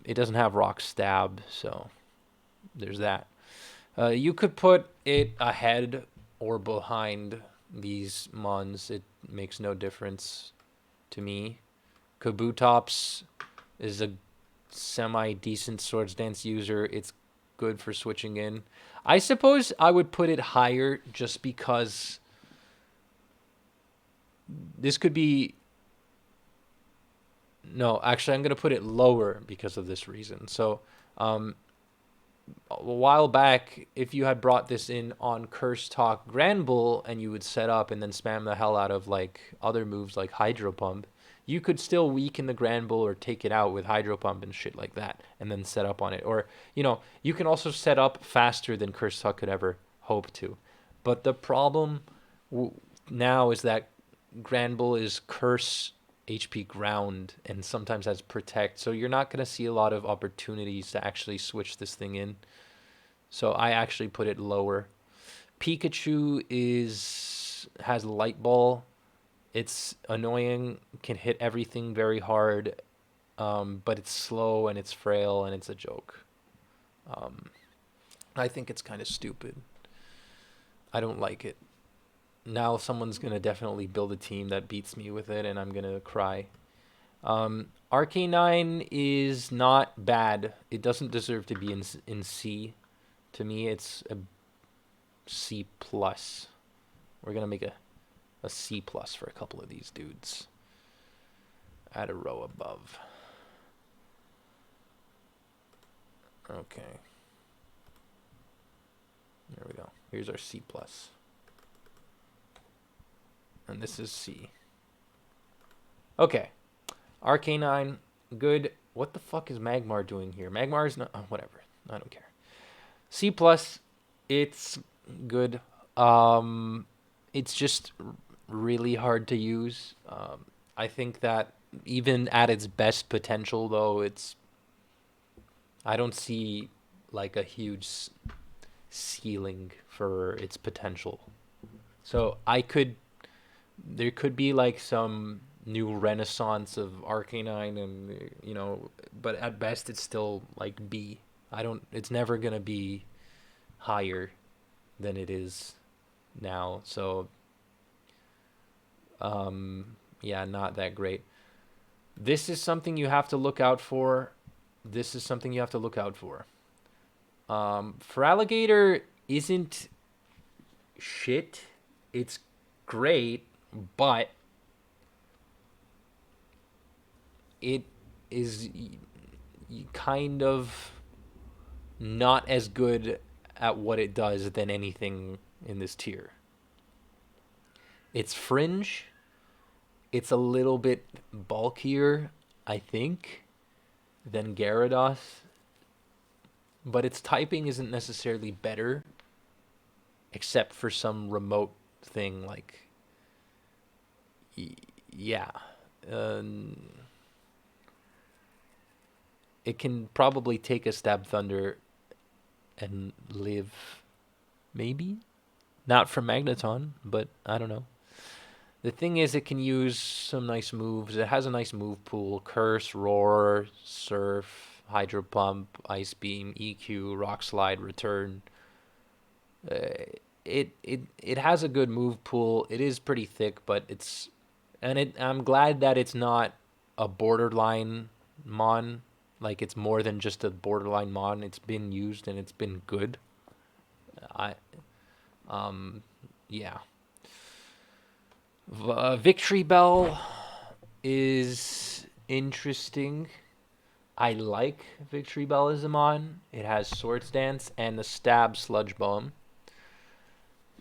it doesn't have rock stab, so there's that. You could put it ahead or behind these mons. It makes no difference to me. Kabutops is a semi-decent Swords Dance user. It's good for switching in. I suppose I would put it higher just because this could be... No, actually, I'm going to put it lower because of this reason. So, a while back, if you had brought this in on Curse Talk Granbull and you would set up and then spam the hell out of like other moves like Hydro Pump, you could still weaken the Granbull or take it out with Hydro Pump and shit like that and then set up on it. Or, you know, you can also set up faster than Curse Talk could ever hope to. But the problem now is that Granbull is Curse HP ground and sometimes has Protect, so you're not going to see a lot of opportunities to actually switch this thing in. So I actually put it lower. Pikachu has Light Ball. It's annoying, can hit everything very hard, but it's slow and it's frail and it's a joke. I think it's kind of stupid. I don't like it. Now someone's going to definitely build a team that beats me with it, and I'm going to cry. Arcanine is not bad. It doesn't deserve to be in C. To me, it's a C+. We're going to make a C+ for a couple of these dudes. Add a row above. Okay. There we go. Here's our C+. And this is C. Okay. Arcanine, good. What the fuck is Magmar doing here? Magmar is not... Oh, whatever. I don't care. C+, it's good. It's just really hard to use. I think that even at its best potential, though, I don't see like a huge ceiling for its potential. So there could be like some new renaissance of Arcanine, and but at best it's still like B. It's never gonna be higher than it is now. So yeah, not that great. This is something you have to look out for. Feraligatr isn't shit. It's great, but it is kind of not as good at what it does than anything in this tier. It's fringe. It's a little bit bulkier, I think, than Gyarados. But its typing isn't necessarily better, except for some remote thing like... Yeah. It can probably take a Stab Thunder and live, maybe? Not from Magneton, but I don't know. The thing is, it can use some nice moves. It has a nice move pool. Curse, Roar, Surf, Hydro Pump, Ice Beam, EQ, Rock Slide, Return. It has a good move pool. It is pretty thick, but I'm glad that it's not a borderline mon. Like, it's more than just a borderline mon. It's been used and it's been good. Yeah. Victory Bell is interesting. I like Victory Bell as a mon. It has Swords Dance and the Stab Sludge Bomb.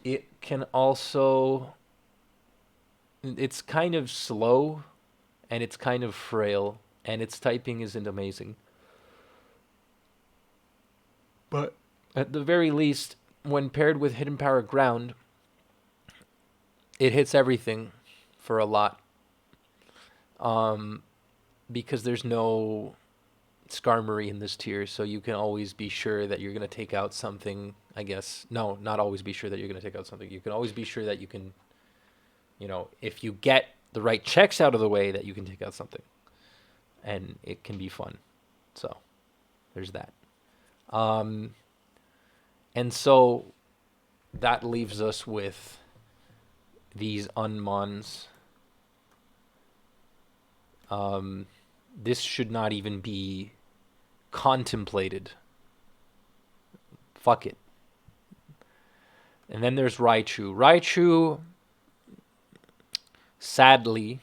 It can also... It's kind of slow, and it's kind of frail, and its typing isn't amazing. But at the very least, when paired with Hidden Power Ground, it hits everything for a lot. Because there's no Skarmory in this tier, so you can always be sure that you're going to take out something, I guess. No, not always be sure that you're going to take out something. You can always be sure that you can, if you get the right checks out of the way, that you can take out something. And it can be fun. So, there's that. And so, that leaves us with these Unmons. This should not even be contemplated. Fuck it. And then there's Raichu. Raichu, sadly,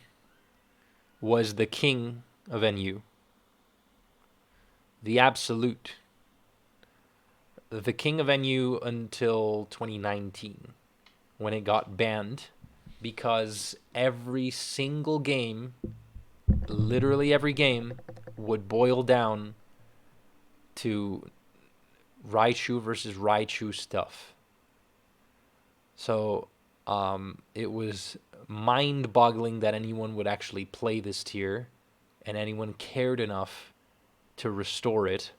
was the king of NU. The absolute. The king of NU until 2019, when it got banned, because every single game, literally every game, would boil down to Raichu versus Raichu stuff. So it was mind-boggling that anyone would actually play this tier and anyone cared enough to restore it,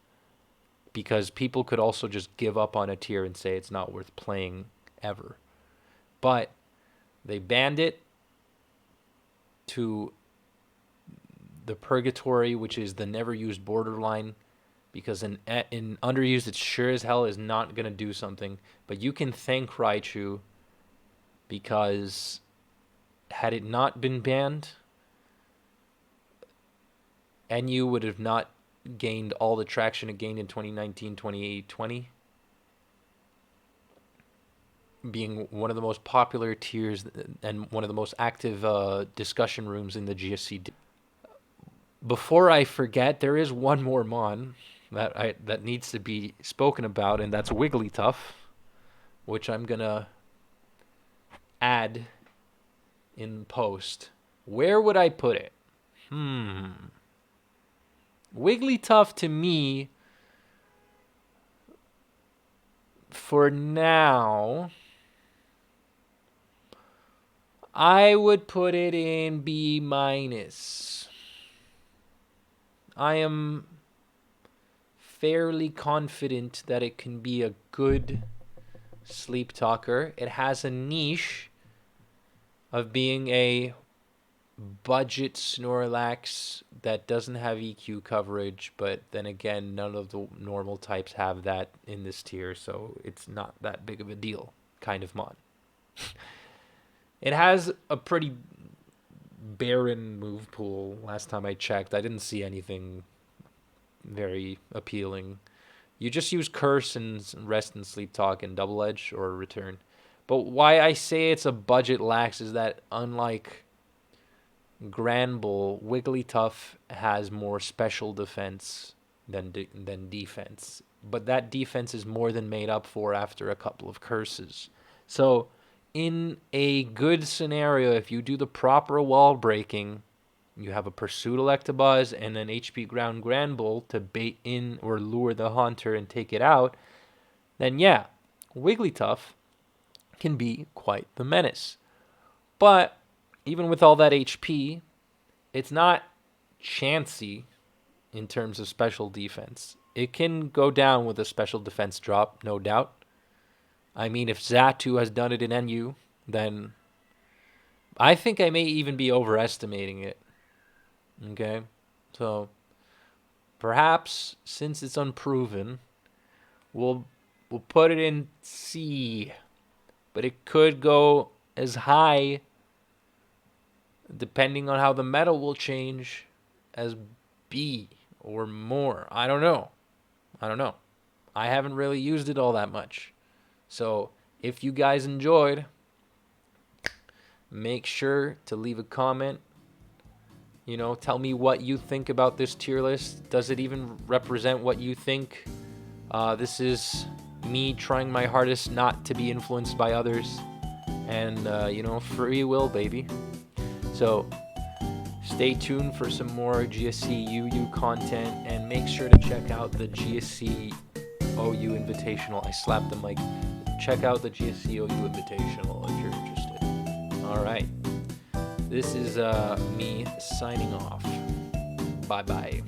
because people could also just give up on a tier and say it's not worth playing ever. But they banned it to the purgatory, which is the never used borderline, because in underused, it sure as hell is not going to do something. But you can thank Raichu, because had it not been banned, NU would have not gained all the traction it gained in 2019, 2020, being one of the most popular tiers and one of the most active discussion rooms in the GSC. Before I forget, there is one more Mon that needs to be spoken about, and that's Wigglytuff, which I'm gonna add in post. Where would I put it? Wigglytuff, to me, for now, I would put it in B-. I am fairly confident that it can be a good sleep talker. It has a niche of being a budget Snorlax that doesn't have EQ coverage, but then again, none of the normal types have that in this tier, so it's not that big of a deal kind of Mon. It has a pretty barren move pool. Last time I checked, I didn't see anything very appealing. You just use Curse and Rest and Sleep Talk and Double Edge or Return. But why I say it's a budget lax is that unlike Granbull, Wigglytuff has more special defense than defense. But that defense is more than made up for after a couple of curses. So in a good scenario, if you do the proper wall breaking, you have a Pursuit Electabuzz and an HP Ground Granbull to bait in or lure the Haunter and take it out, then yeah, Wigglytuff can be quite the menace. But even with all that HP, it's not chancy in terms of special defense. It can go down with a special defense drop, no doubt. I mean, if Xatu has done it in NU, then I think I may even be overestimating it. Okay? So perhaps, since it's unproven, we'll put it in C. But it could go as high, depending on how the meta will change, as B or more. I don't know. I haven't really used it all that much. So if you guys enjoyed, make sure to leave a comment. You know, tell me what you think about this tier list. Does it even represent what you think? This is me trying my hardest not to be influenced by others. And, free will, baby. So stay tuned for some more GSC UU content. And make sure to check out the GSC OU Invitational. I slapped the mic. Check out the GSC OU Invitational if you're interested. All right. This is me signing off. Bye-bye.